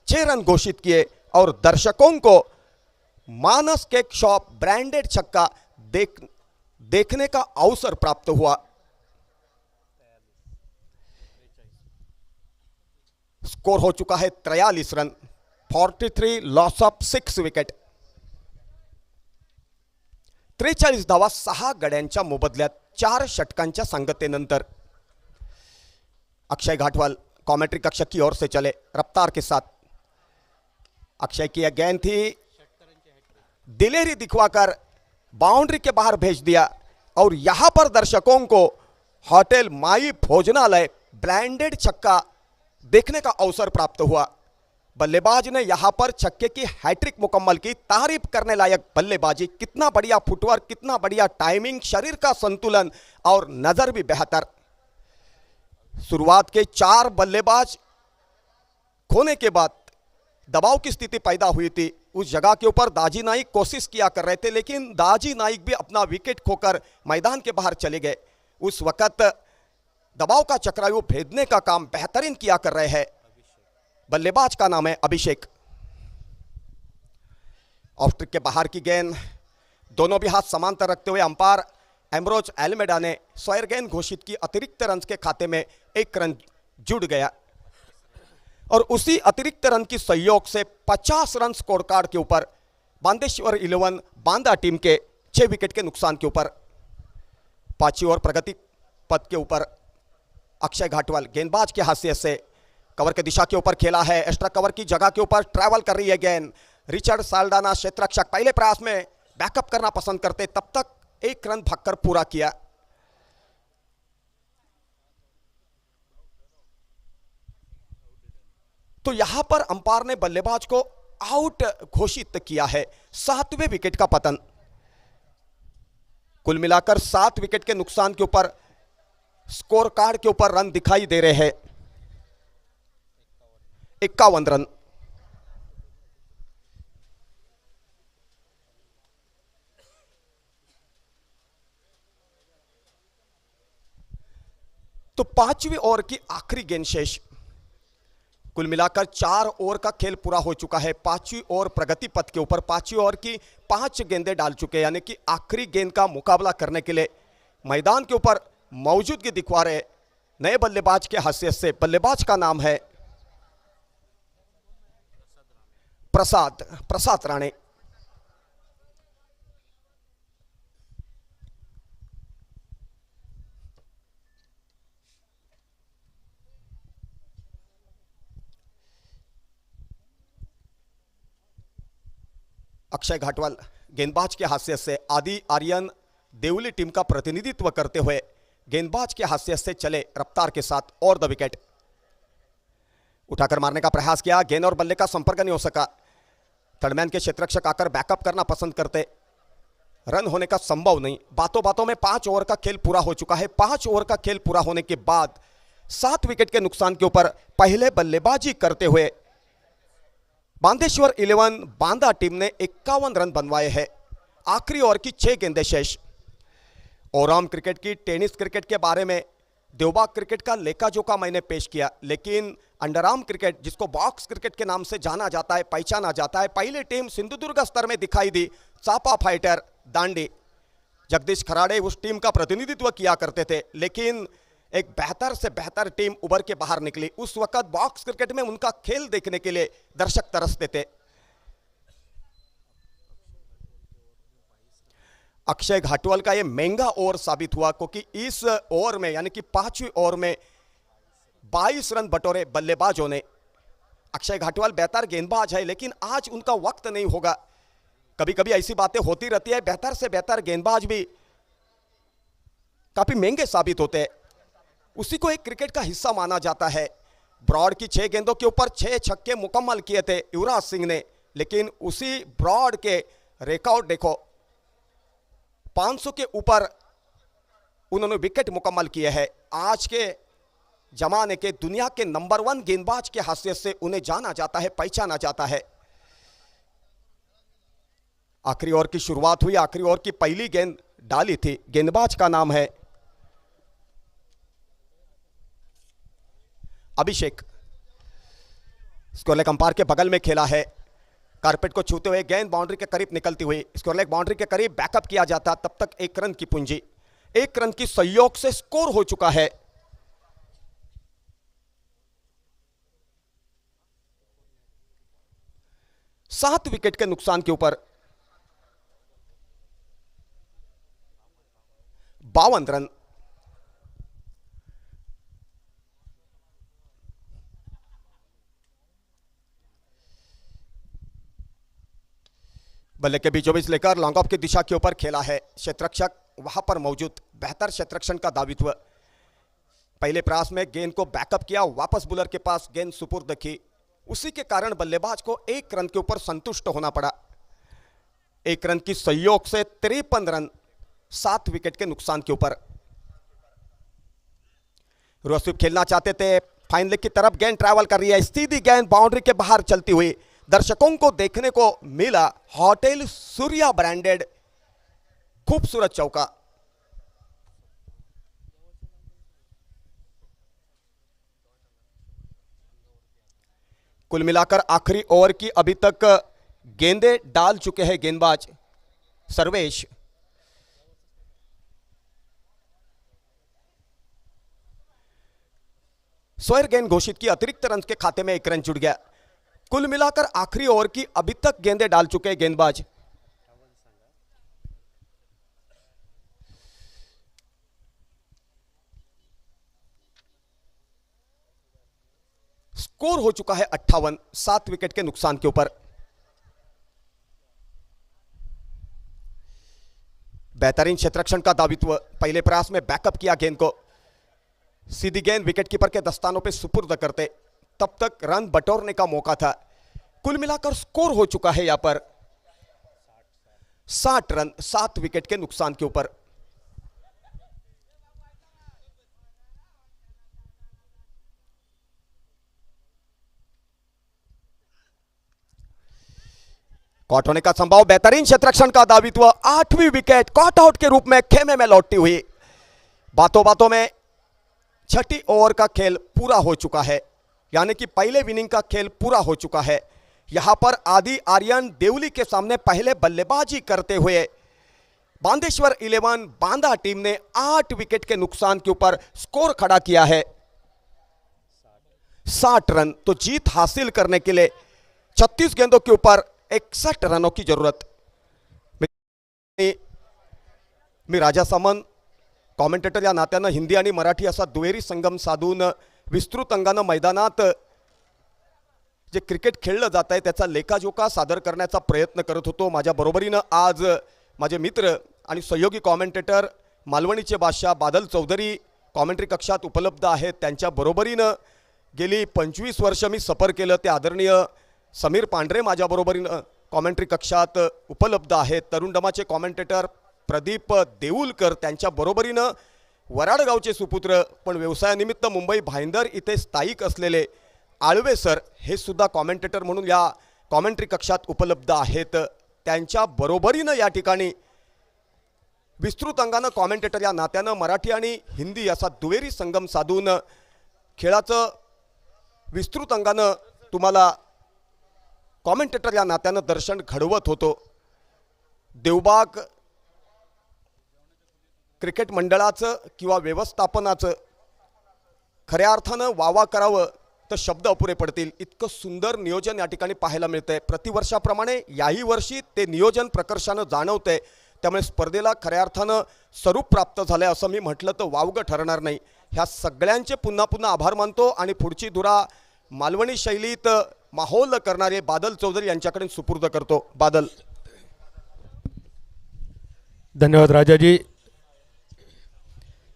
6 रन घोषित किए और दर्शकों को मानस केक शॉप ब्रांडेड छक्का देखने का अवसर प्राप्त हुआ। स्कोर हो चुका है 43 रन, 43 लॉस ऑफ 6 विकेट, 43 धावा 6 गड्यांच्या मोबदल्यात 4 षटकांच्या सांगतेनंतर। अक्षय घाटवाल कमेंट्री कक्षक की ओर से चले रफ्तार के साथ। अक्षय की यह गेंद थी, दिलेरी दिखवाकर बाउंड्री के बाहर भेज दिया और यहां पर दर्शकों को होटल माई भोजनालय ब्रांडेड छक्का देखने का अवसर प्राप्त हुआ। बल्लेबाज ने यहां पर छक्के की हैट्रिक मुकम्मल की, तारीफ करने लायक बल्लेबाजी, कितना बढ़िया फुटवर्क, कितना बढ़िया टाइमिंग, शरीर का संतुलन और नजर भी बेहतर। शुरुआत के 4 बल्लेबाज खोने के बाद दबाव की स्थिति पैदा हुई थी। उस जगह के ऊपर दाजी नाइक कोशिश किया कर रहे थे, लेकिन दाजी नाइक भी अपना विकेट खोकर मैदान के बाहर चले गए। उस वक्त दबाव का चक्रव्यूह भेदने का काम बेहतरीन किया कर रहे हैं। बल्लेबाज का नाम है अभिषेक। ऑफ स्ट्रिक के बाहर की गेंद, दोनों भी हाथ समांतर रखते हुए अंपायर एम्ब्रोज एल्मेडा ने स्वैर गेंद घोषित की। अतिरिक्त रन के खाते में 1 रन जुड़ गया और उसी अतिरिक्त रन की सहयोग से 50 रन स्कोर कार्ड के ऊपर बांदेश्वर 11 बांदा टीम के 6 विकेट के नुकसान के ऊपर। 5वीं ओवर प्रगति पथ के ऊपर अक्षय घाटवाल गेंदबाज की हैसियत से कवर के दिशा के ऊपर खेला है, एक्स्ट्रा कवर की जगह के ऊपर ट्रैवल कर रही है गेंद। रिचर्ड साल्डाना क्षेत्ररक्षक पहले प्रयास में बैकअप करना पसंद करते, तब तक 1 रन भागकर पूरा किया। तो यहां पर अंपायर ने बल्लेबाज को आउट घोषित किया है। 7वें विकेट का पतन। कुल मिलाकर 7 विकेट के नुकसान के ऊपर स्कोर कार्ड के ऊपर रन दिखाई दे रहे हैं 51 रन। तो 5वीं ओवर की आखिरी गेंद शेष। कुल मिलाकर 4 ओवर का खेल पूरा हो चुका है। 5वीं ओवर प्रगति पथ के ऊपर 5वीं ओवर की 5 गेंदें डाल चुके हैं, यानी कि आखिरी गेंद का मुकाबला करने के लिए मैदान के ऊपर मौजूदगी दिखवा रहे नए बल्लेबाज के हैसियत से। बल्लेबाज का नाम है प्रसाद राणे। अक्षय घाटवाल गेंदबाज के हैसियत से आदि आर्यन देवली टीम का प्रतिनिधित्व करते हुए गेंदबाज के हैसियत से चले रफ्तार के साथ और द विकेट। उठाकर मारने का प्रयास किया, गेंद और बल्ले का संपर्क नहीं हो सका। थर्डमैन के क्षेत्ररक्षक आकर बैकअप करना पसंद करते, रन होने का संभव नहीं। बातों बातों में 5 ओवर का खेल पूरा हो चुका है। 5 ओवर का खेल पूरा होने के बाद 7 विकेट के नुकसान के ऊपर पहले बल्लेबाजी करते हुए बांदेश्वर 11 बांदा टीम ने 51 रन बनवाए हैं। आखिरी ओवर की 6 गेंदें शेष। ओराम क्रिकेट की टेनिस क्रिकेट के बारे में देवबाग क्रिकेट का लेखा जोखा मैंने पेश किया, लेकिन अंडरआर्म क्रिकेट जिसको बॉक्स क्रिकेट के नाम से जाना जाता है, पहचाना जाता है, पहली टीम सिंधुदुर्ग स्तर में दिखाई दी। चापा फाइटर दांडी, जगदीश खराड़े उस टीम का प्रतिनिधित्व किया करते थे, लेकिन एक बेहतर से बेहतर टीम उभर के बाहर निकली। उस वक्त बॉक्स क्रिकेट में उनका खेल देखने के लिए दर्शक तरसते थे। अक्षय घाटवाल का ये महंगा ओवर साबित हुआ, क्योंकि इस ओवर में यानी कि 5वीं ओवर में 22 रन बटोरे बल्लेबाजों ने। अक्षय घाटवाल बेहतर गेंदबाज है, लेकिन आज उनका वक्त नहीं होगा। कभी कभी ऐसी बातें होती रहती है, बेहतर से बेहतर गेंदबाज भी काफी महंगे साबित होते हैं। उसी को एक क्रिकेट का हिस्सा माना जाता है। ब्रॉड की 6 गेंदों के ऊपर 6 छक्के मुकम्मल किए थे युवराज सिंह ने, लेकिन उसी ब्रॉड के रिकॉर्ड देखो, 500 के ऊपर उन्होंने विकेट मुकम्मल किए हैं। आज के जमाने के दुनिया के नंबर 1 गेंदबाज के हैसियत से उन्हें जाना जाता है, पहचाना जाता है। आखिरी ओवर की शुरुआत हुई। आखिरी ओवर की पहली गेंद डाली थी, गेंदबाज का नाम है अभिषेक। स्क्वायर लेग अंपायर के बगल में खेला है, कारपेट को छूते हुए गेंद बाउंड्री के करीब निकलती हुई स्क्वायर लेग बाउंड्री के करीब बैकअप किया जाता। तब तक 1 रन की पूंजी, 1 रन की सहयोग से स्कोर हो चुका है। सात विकेट के नुकसान के ऊपर 52 रन। बल्ले के बीचों बीच लेकर लॉन्ग ऑफ की दिशा के ऊपर खेला है। क्षेत्ररक्षक वहां पर मौजूद, बेहतर क्षेत्ररक्षण का दायित्व। पहले प्रयास में गेंद को बैकअप किया, वापस बुलर के पास गेंद सुपुर्द की। उसी के कारण बल्लेबाज को 1 रन के ऊपर संतुष्ट होना पड़ा। 1 रन की सहयोग से 53 रन 7 विकेट के नुकसान के ऊपर। रोस्टिप खेलना चाहते थे, फाइन लेग की तरफ गेंद ट्रैवल कर रही है, सीधी गेंद बाउंड्री के बाहर चलती हुई दर्शकों को देखने को मिला। होटल सूर्या ब्रांडेड खूबसूरत चौका। कुल मिलाकर आखिरी ओवर की अभी तक गेंदें डाल चुके हैं गेंदबाज सर्वेश। स्वैर गेंद घोषित की, अतिरिक्त रन के खाते में 1 रन जुड़ गया। कुल मिलाकर आखिरी ओवर की अभी तक गेंदें डाल चुके हैं गेंदबाज। स्कोर हो चुका है 58, 7 विकेट के नुकसान के ऊपर। बेहतरीन क्षेत्ररक्षण का दायित्व। पहले प्रयास में बैकअप किया गेंद को, सीधी गेंद विकेटकीपर के दस्तानों पे सुपुर्द करते, तब तक रन बटोरने का मौका था। कुल मिलाकर स्कोर हो चुका है यहां पर 60 रन 7 विकेट के नुकसान के ऊपर। कॉट होने का संभव, बेहतरीन क्षेत्ररक्षण का दायित्व। 8वीं विकेट कॉट आउट के रूप में खेमे में लौटती हुई। बातों बातों में 6ठी ओवर का खेल पूरा हो चुका है, यानी कि पहले इनिंग का खेल पूरा हो चुका है। यहां पर आदि आर्यन देवली के सामने पहले बल्लेबाजी करते हुए बांदेश्वर 11 बांदा टीम ने 8 विकेट के नुकसान के ऊपर स्कोर खड़ा किया है 60 रन। तो जीत हासिल करने के लिए 36 गेंदों के ऊपर 61 रनों की जरूरत। मी राजा सामंत कॉमेंटेटर या नात्यानं हिंदी आणि मराठी असा दुहेरी संगम साधून विस्तृत अंगानं मैदानात जे क्रिकेट खेळलं जात आहे त्याचा लेखाजोखा सादर करण्याचा प्रयत्न करत होतो। माझ्या बरोबरीनं आज माझे मित्र आणि सहयोगी कॉमेंटेटर मालवणीचे बादशाह बादल चौधरी कॉमेंट्री कक्षात उपलब्ध आहेत। त्यांच्या बरोबरीनं गेली 25 वर्ष मी सफर केलं ते आदरणीय समीर पांढरे माझ्या बरोबरीनं कॉमेंट्री कक्षात उपलब्ध आहेत। तरुणडमाचे कॉमेंटेटर प्रदीप देऊलकर त्यांच्या बरोबरीनं वराडगावचे सुपुत्र पण व्यवसायानिमित्त मुंबई भाईंदर इथे स्थायिक असलेले आळवे सर हे सुद्धा कॉमेंटेटर म्हणून या कॉमेंट्री कक्षात उपलब्ध आहेत। त्यांच्या बरोबरीनं या ठिकाणी विस्तृत अंगानं कॉमेंटेटर या नात्यानं मराठी आणि हिंदी असा दुहेरी संगम साधून खेळाचं विस्तृत अंगानं तुम्हाला कॉमेंटेटर या नात्यानं दर्शन घडवत होतो। देवबाग क्रिकेट मंडळाचं किंवा व्यवस्थापनाचं खऱ्या अर्थानं वावा करावं तर शब्द अपुरे पडतील, इतकं सुंदर नियोजन या ठिकाणी पाहायला मिळतंय। प्रतिवर्षाप्रमाणे याही वर्षी ते नियोजन प्रकर्षानं जाणवतंय। त्यामुळे स्पर्धेला खऱ्या अर्थानं स्वरूप प्राप्त झालं असं मी म्हटलं तर वावगं ठरणार नाही. ह्या सगळ्यांचे पुन्हा पुन्हा आभार मानतो आणि पुढची धुरा मालवणी शैलीत माहोल करणारे बादल चौधरी यांच्याकडे सुपूर्द करतो. बादल. धन्यवाद राजाजी.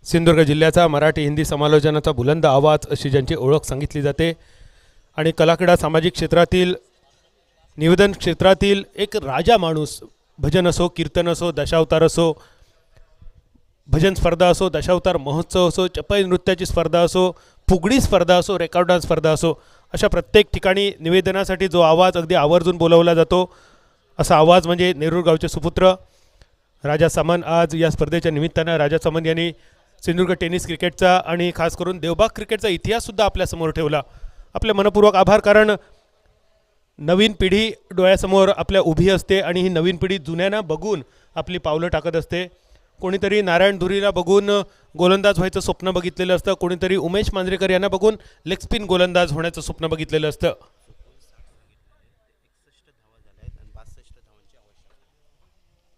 सिंधुदुर्ग जिल्ह्याचा मराठी हिंदी समालोचनाचा बुलंद आवाज अशी ज्यांची ओळख सांगितली जाते आणि कलाक्रीडा सामाजिक क्षेत्रातील निवेदन क्षेत्रातील एक राजा माणूस, भजन असो, कीर्तन असो, दशावतार असो, भजन स्पर्धा असो, दशावतार महोत्सव असो, चपई नृत्याची स्पर्धा असो, फुगडी स्पर्धा असो, रेकॉर्ड डान्स स्पर्धा असो, अशा प्रत्येक ठिकाणी निवेदनासाठी जो आवाज अगदी आवर्जून बोलावला जातो असा आवाज म्हणजे नेरूर गावचे सुपुत्र राजा सामंत. आज या स्पर्धेच्या निमित्तानं राजा सामंत यांनी सिंधुदुर्ग टेनिस क्रिकेटचा आणि खास करून देवबाग क्रिकेटचा इतिहाससुद्धा आपल्यासमोर ठेवला. आपले मनपूर्वक आभार. कारण नवीन पिढी डोळ्यासमोर आपल्या उभी असते आणि ही नवीन पिढी जुन्यांना बघून आपली पावलं टाकत असते. कोणीतरी नारायण धुरीला बघून गोलंदाज व्हायचं स्वप्न बघितलेलं असतं, कोणीतरी उमेश मांजरेकर यांना बघून लेग स्पिन गोलंदाज होण्याचं स्वप्न बघितलेलं असतं.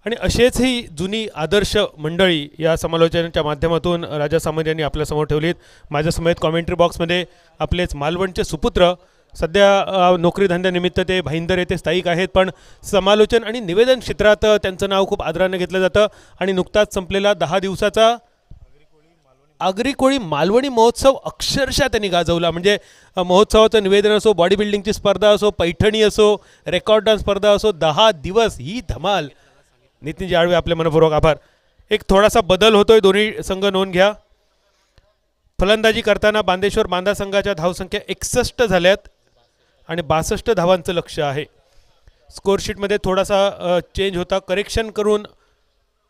आणि असेच ही जुनी आदर्श मंडळी या समालोचनाच्या माध्यमातून राजा सामंत यांनी आपल्यासमोर ठेवलीत. माझ्यासमोर कॉमेंट्री बॉक्समध्ये आपलेच मालवणचे सुपुत्र, सध्या नोकरीधंद्यानिमित्त ते भाईंदर येथे स्थायिक आहेत, पण समालोचन आणि निवेदन क्षेत्रात त्यांचं नाव खूप आदराने घेतलं जातं. आणि नुकताच संपलेला 10 दिवसाचा आगरी कोळी मालवणी महोत्सव अक्षरशः त्यांनी गाजवला. म्हणजे महोत्सवाचं निवेदन असो, बॉडी बिल्डिंगची स्पर्धा असो, पैठणी असो, रेकॉर्ड डान्स स्पर्धा असो, 10 दिवस ही धमाल. नितीनजी आळवे आपले मनपूर्वक आभार. एक थोडासा बदल होतोय, दोन्ही संघ नोंद घ्या. फलंदाजी करताना बांदेश्वर बांदा संघाच्या धावसंख्या 61 झाल्यात आणि 62 धावांचं लक्ष आहे. स्कोअरशीटमध्ये थोडासा चेंज होता, करेक्शन करून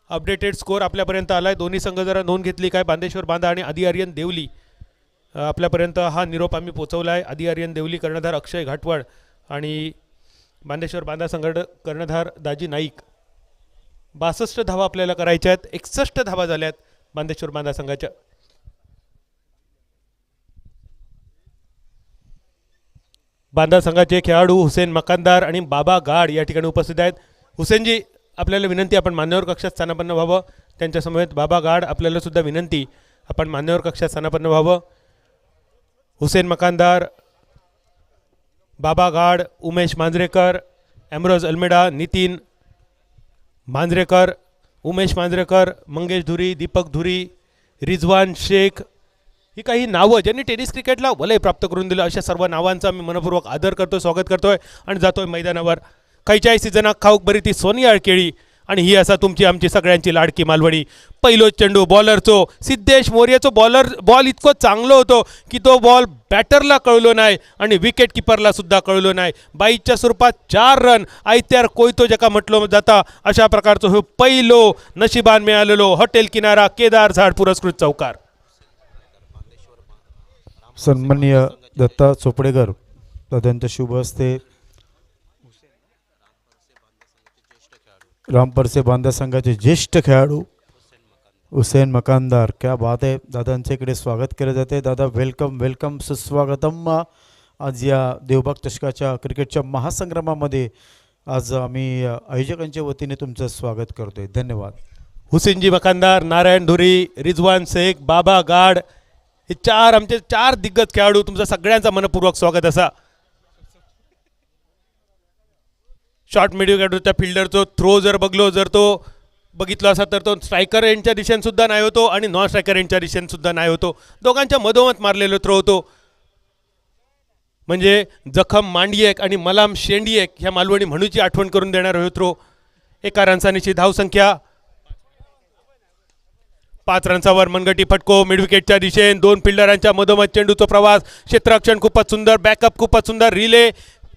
अपडेटेड स्कोअर आपल्यापर्यंत आला आहे. दोन्ही संघ जरा नोंद घेतली काय, बांदेश्वर बांदा आणि आदी आर्यन देवली आपल्यापर्यंत हा निरोप आम्ही पोचवला आहे. आदी आर्यन देवली कर्णधार अक्षय घाटवड आणि बांदेश्वर बांदा संघ कर्णधार दाजी नाईक. 62 धावा आपल्याला करायच्या आहेत. 61 धावा झाल्यात बांदेश्वर बांदा संघाच्या. बांदा संघाचे खेळाडू हुसेन मकानदार आणि बाबा गाड या ठिकाणी उपस्थित आहेत. हुसेनजी आपल्याला विनंती, आपण मान्यवर कक्षात स्थानापन्न व्हावं. त्यांच्यासमवेत बाबा गाड आपल्याला सुद्धा विनंती, आपण मान्यवर कक्षात स्थानापन्न व्हावं. हुसेन मकानदार, बाबा गाड, उमेश मांजरेकर, एमरोज अल्मेडा, नितीन मांजरेकर, उमेश मांजरेकर, मंगेश धुरी, दीपक धुरी, रिजवान शेख, ही काही नावं ज्यांनी टेनिस क्रिकेटला वलय प्राप्त करून दिलं, अशा सर्व नावांचा मी मनपूर्वक आदर करतोय, स्वागत करतोय आणि जातोय मैदानावर. खैच्याही सीझनाक खाऊक बरी ती सोनियाळ केळी आणि ही असा तुमची आमची सगळ्यांची लाडकी मालवणी. पहिलो चेंडू बॉलरचो सिद्धेश मोर्याचो बॉल इतको चांगलो होतो की तो बॉल बॅटरला कळलो नाही आणि विकेट किपरला सुद्धा कळलो नाही. 22च्या स्वरूपात 4 रन आयत्यार कोयतो ज्याका म्हटलो जाता अशा प्रकारचो हो पहिलो नशिबान मिळालेलो हॉटेल किनारा केदार झाड पुरस्कृत चौकार. सन्माननीय दत्ता चोपडेकर दादांच्या शुभ हस्ते रामपरसे बांदा संघाचे ज्येष्ठ खेळाडू हुसेन मकानदार, क्या बात आहे, दादांच्या इकडे स्वागत केले जाते. दादा वेलकम वेलकम, सुस्वागतम. आज या देवबाग चषकाच्या क्रिकेटच्या महासंग्रामामध्ये आज आम्ही आयोजकांच्या वतीने तुमचं स्वागत करतोय. धन्यवाद. हुसेनजी मकानदार, नारायण धुरी, रिजवान शेख, बाबा गाड, हे आमचे 4 दिग्गज खेळाडू, तुमचा सगळ्यांचा मनपूर्वक स्वागत असा. शॉर्ट मिडियम खेळाडूच्या फिल्डरचो थ्रो जर बघितला असा तर तो स्ट्रायकर एंडच्या दिशेने सुद्धा नाही होतो आणि नॉन स्ट्रायकर एंडच्या दिशेने सुद्धा नाही होतो. दोघांच्या मधोमध मारलेलो थ्रो होतो. म्हणजे जखम मांडियेक आणि मलाम शेंडियेक ह्या मालवणी म्हणूची आठवण करून देणारा थ्रो. 1 रनसानीची धावसंख्या, 5 रन्सावर मनगटी फटको मिडविकेटच्या दिशेने, 2 फिल्डरांच्या मधोमध चेंडूचा प्रवास, क्षेत्ररक्षण खूपच सुंदर, बॅकअप खूपच सुंदर, रिले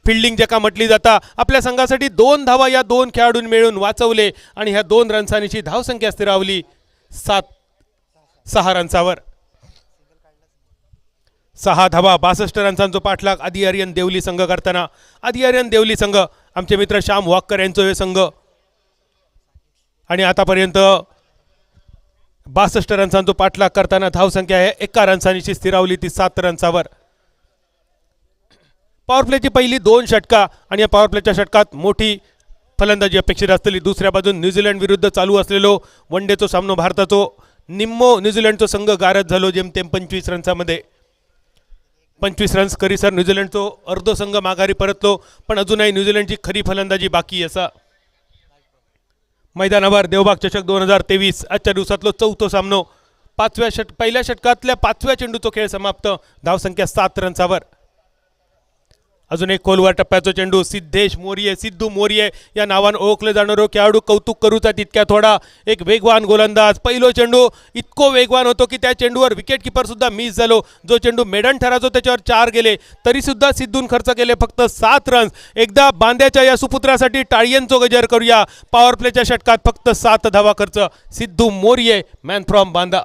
फिल्डिंग ज्याका म्हटली जाता. आपल्या संघासाठी 2 धावा या 2 खेळाडूंनी मिळून वाचवले आणि ह्या 2 रन्सांची धावसंख्या स्थिरावली 6 रन्सावर. 6 धावा, 62 रन्सांचा पाठलाग आदी आर्यन देवली संघ करताना. आदी आर्यन देवली संघ आमचे मित्र श्याम वाक्कर यांचा हे संघ आणि आतापर्यंत 62 रन्सांचा पाठलाग करताना धावसंख्या आहे 1 रन्सांची स्थिरावली ती 7 रन्सावर. पॉवर प्लेची पहिली 2 षटका आणि या पॉवर प्लेच्या षटकात मोठी फलंदाजी अपेक्षित असलेली. दुसऱ्या बाजून न्यूझीलंड विरुद्ध चालू असलेलो वन डेचो सामनो भारताचो निम्मो न्यूझीलंडचो संघ गारद झालो जेमतेम 25 रन्सामध्ये. 25 रन्स करीसर न्यूझीलंडचो अर्धो संघ माघारी परतलो, पण अजूनही न्यूझीलंडची खरी फलंदाजी बाकी असा. मैदानावर देवबाग चषक 2023 आजच्या दिवसातलो चौथो सामनो. पहिल्या षटकातल्या 5व्या चेंडूचो खेळ समाप्त. धावसंख्या 7 रन्सावर. अजून एक खोलवर टप्प्याचा चेंडू. सिद्धू मोरिये या नावानं ओळखले जाणारो खेळाडू कौतुक करूचा तितक्या थोडा. एक वेगवान गोलंदाज. पहिलो चेंडू इतको वेगवान होतो की त्या चेंडूवर विकेट किपर सुद्धा मिस झालो. जो चेंडू मेडन ठराचो त्याच्यावर 4 गेले, तरी सुद्धा सिद्धून खर्च केले फक्त 7 रन्स. एकदा बांद्याच्या या सुपुत्रासाठी टाळ्यांचो गजर करूया. पॉवर प्लेच्या षटकात फक्त 7 धावा खर्च. Siddhu Moriye man from Banda.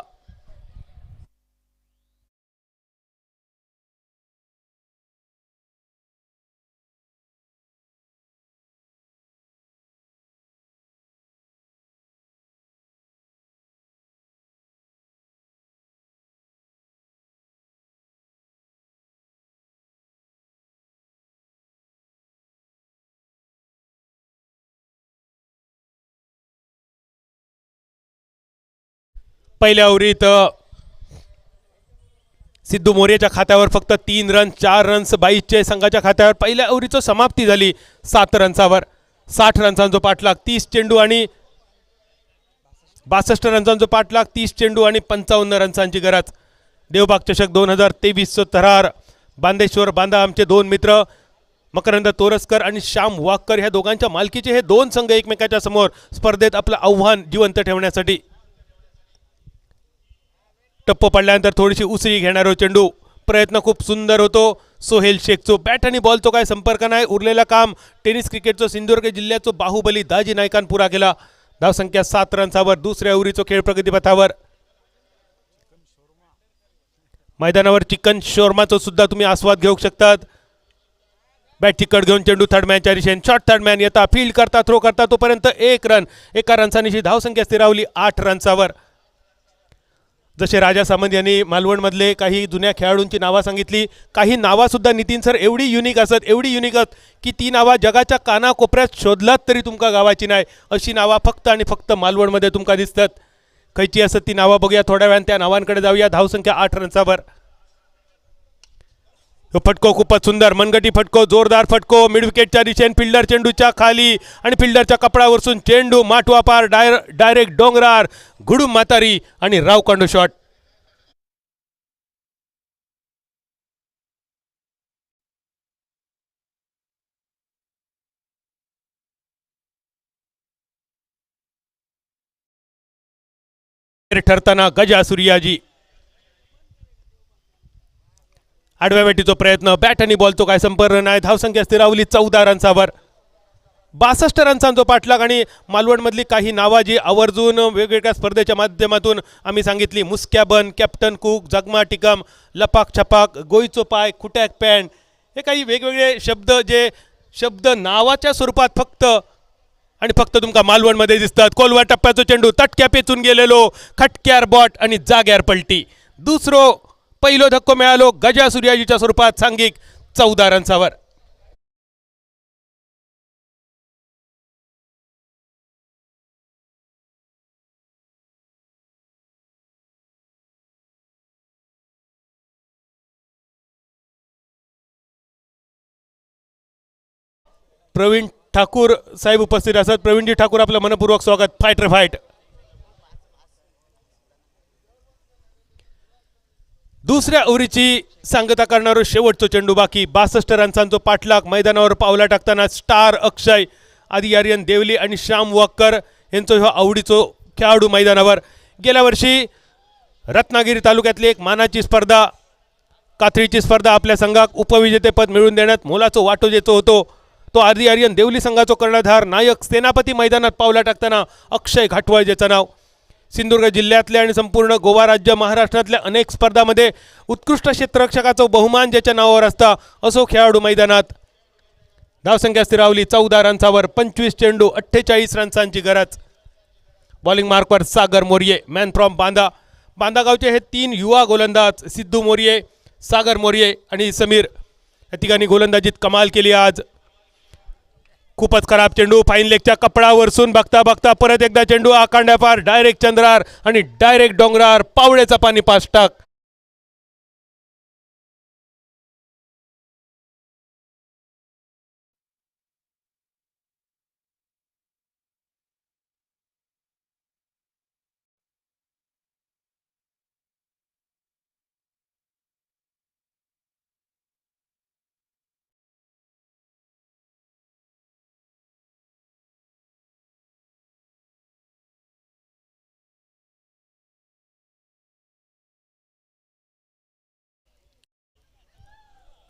पहिल्या ओव्हरीत सिद्धू मोरेच्या खात्यावर फक्त 3 रन्स. 4 रन्स 22चे संघाच्या खात्यावर. पहिल्या ओव्हरीची समाप्ती झाली 7 रन्सावर. 60 रन्सांचा पाठलाग. 30 चेंडू आणि 62 रन्सांचा पाठलाग. 30 चेंडू आणि 55 रन्सांची गरज. देवबाग चषक 2023 थरार. बांदेश्वर बांदा आमचे 2 मित्र मकरंद तोरसकर आणि श्याम वाक्कर ह्या दोघांच्या मालकीचे हे 2 संघ एकमेकाच्या समोर स्पर्धेत आपलं आव्हान जिवंत ठेवण्यासाठी. टप्प पडल्यानंतर थोडीशी उसळी घेणारो चेंडू. प्रयत्न खूप सुंदर होतो सोहेल शेखचो. बॅट आणि बॉलचो काय संपर्क नाही. उरलेला काम टेनिस क्रिकेटचो सिंधुदुर्ग जिल्ह्याचो बाहुबली दाजी नायकान पुरा केला. धावसंख्या 7 रन्सावर. दुसऱ्या ओव्हरीचो खेळ प्रगतीपथावर. मैदानावर चिकन शोरमाचो सुद्धा तुम्ही आस्वाद घेऊ शकतात. बॅट चिकट घेऊन चेंडू थर्डमॅनच्या दिशेने. शॉर्ट थर्डमॅन येता फील्ड करता थ्रो करता तोपर्यंत 1 रन. 1 रन्सांची धावसंख्या स्थिरावली 8 रन्सावर. जसे राजा सामंत यांनी मालवणमधले काही जुन्या खेळाडूंची नावं सांगितली, काही नावासुद्धा नितीन सर एवढी युनिक असत की ती नावा जगाच्या कानाकोपऱ्यात शोधलात तरी तुमका गावाची नाही. अशी नावा फक्त आणि फक्त मालवणमध्ये तुमका दिसतात. खयची असत ती नावा बघूया थोड्या वेळाने. त्या नावांकडे जाऊया. धावसंख्या 8 रन्सावर. फटको खूपच सुंदर. मनगटी फटको. जोरदार फटको. मिड विकेटच्या दिशेने. फिल्डर चेंडूच्या खाली आणि फिल्डरच्या कपडावरसून चेंडू माटवा पार डायरेक्ट डोंगरार. घुडूम म्हातारी आणि रावकांडो शॉट. ठरताना गजा सूर्याजी. आडव्या वेटीचो प्रयत्न. बॅट आणि बॉलचो काय संपर्क नाही. धावसंख्या स्थिरावली 14 रन्सावर. 62 रन्सांचो पाठलाग. आणि मालवणमधली काही नावा जी आवर्जून वेगवेगळ्या स्पर्धेच्या माध्यमातून आम्ही सांगितली. मुस्क्याबन, कॅप्टन कुक, जगमा टिकम, लपाक छपाक, गोईचो पाय, खुटॅक पॅन्ट, हे काही वेगवेगळे शब्द जे शब्द नावाच्या स्वरूपात फक्त आणि फक्त तुमका मालवणमध्ये दिसतात. कोलवा टप्प्याचो चेंडू तटक्या पेचून गेलेलो. खटक्यार बॉट आणि जाग्यार पलटी. पहिलो धक्को मिळालो गजा सूर्याजीच्या स्वरूपात सांघिक 14 रन्सावर. प्रवीण ठाकूर साहेब उपस्थित असतात. प्रवीणजी ठाकूर आपलं मनपूर्वक स्वागत. Fighter fight. दुसऱ्या ओव्हरीची सांगता करणारो शेवटचो चेंडू बाकी. 62 रन्सांचो पाठलाग. मैदानावर पावला टाकताना स्टार अक्षय, आदी आर्यन देवली आणि श्याम वाक्कर यांचो ह्यो आवडीचो खेळाडू मैदानावर. गेल्या वर्षी रत्नागिरी तालुक्यातली एक मानाची स्पर्धा, कात्रीची स्पर्धा आपल्या संघाक उपविजेतेपद मिळवून देण्यात मोलाचो वाटो जेचो होतो तो आदी आर्यन देवली संघाचो कर्णधार नायक सेनापती मैदानात पावला टाकताना अक्षय घाटवळ ज्याचं नाव. सिंधुदुर्ग जिल्ह्यातल्या आणि संपूर्ण गोवा राज्य महाराष्ट्रातल्या अनेक स्पर्धांमध्ये उत्कृष्ट क्षेत्ररक्षकाचा बहुमान ज्याच्या नावावर असता असो खेळाडू मैदानात. धावसंख्या स्थिरावली 14 रन्सावर. 25 चेंडू 48 रन्सांची गरज. बॉलिंग मार्कवर सागर मोरिये मॅन फ्रॉम बांदा. बांदा गावचे हे 3 युवा गोलंदाज सिद्धू मोरिये, सागर मोरिये आणि समीर या तिघांनी गोलंदाजीत कमाल केली आज. खूपच खराब चेंडू फाईन लेगच्या कपडावरसून बघता बघता परत एकदा चेंडू आखांड्या पार डायरेक्ट चंद्रार आणि डायरेक्ट डोंगरार पावळेचा पाणी पाच टाक.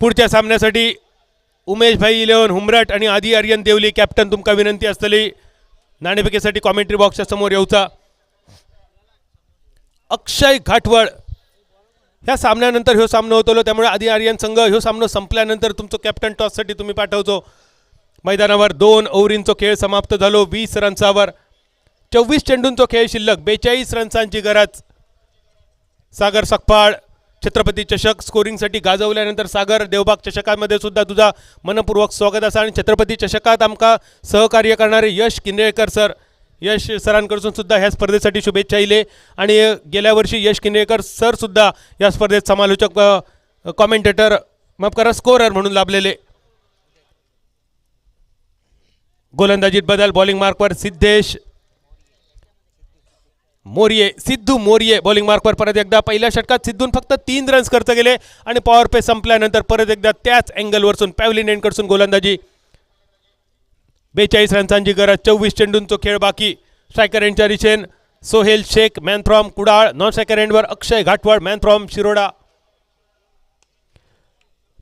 पुढच्या सामन्यासाठी उमेश भाई इलेवन हुमरट आणि आदी आर्यन देवली कॅप्टन तुमका विनंती असतली नाणेफेकीसाठी कॉमेंट्री बॉक्सच्या समोर येऊचा. अक्षय घाटवळ ह्या सामन्यानंतर ह्यो सामना होतो त्यामुळे आदी आर्यन संघ ह्यो सामना संपल्यानंतर तुमचं कॅप्टन टॉससाठी तुम्ही पाठवतो. मैदानावर 2 ओव्हरींचो खेळ समाप्त झालो 20 रन्सावर. 24 चेंडूंचो खेळ शिल्लक 42 रन्सांची गरज. सागर सकपाळ छत्रपती चषक स्कोरिंगसाठी गाजवल्यानंतर सागर देवबाग चषकामध्ये सुद्धा तुझा मनपूर्वक स्वागत असा आणि छत्रपती चषकात आमका सहकार्य करणारे यश किंद्रेकर सर यश सरांकडून सुद्धा ह्या स्पर्धेसाठी शुभेच्छा इले. आणि गेल्या वर्षी यश किंद्रेकर सर सुद्धा या स्पर्धेत समालोचक कॉमेंटेटर माफ करा स्कोरर म्हणून लाभलेले. गोलंदाजीत बदल बॉलिंग मार्कवर सिद्धेश मोरिये सिद्धू मोरिये बॉलिंग मार्कवर परत एकदा. पहिल्या षटकात सिद्धून फक्त 3 रन्स खर्च केले आणि पॉवर प्ले संपल्यानंतर परत एकदा त्याच अँगलवरसून पॅव्हलिन एंडकडून गोलंदाजी. 42 रन्सांची गरज. 24 चेंडूंचो खेळ बाकी. स्ट्रायकर एंडच्या दिशेन Sohel Shaikh man from Kudal. Non striker एंडवर अक्षय घाटवळ मॅन फ्रॉम शिरोडा.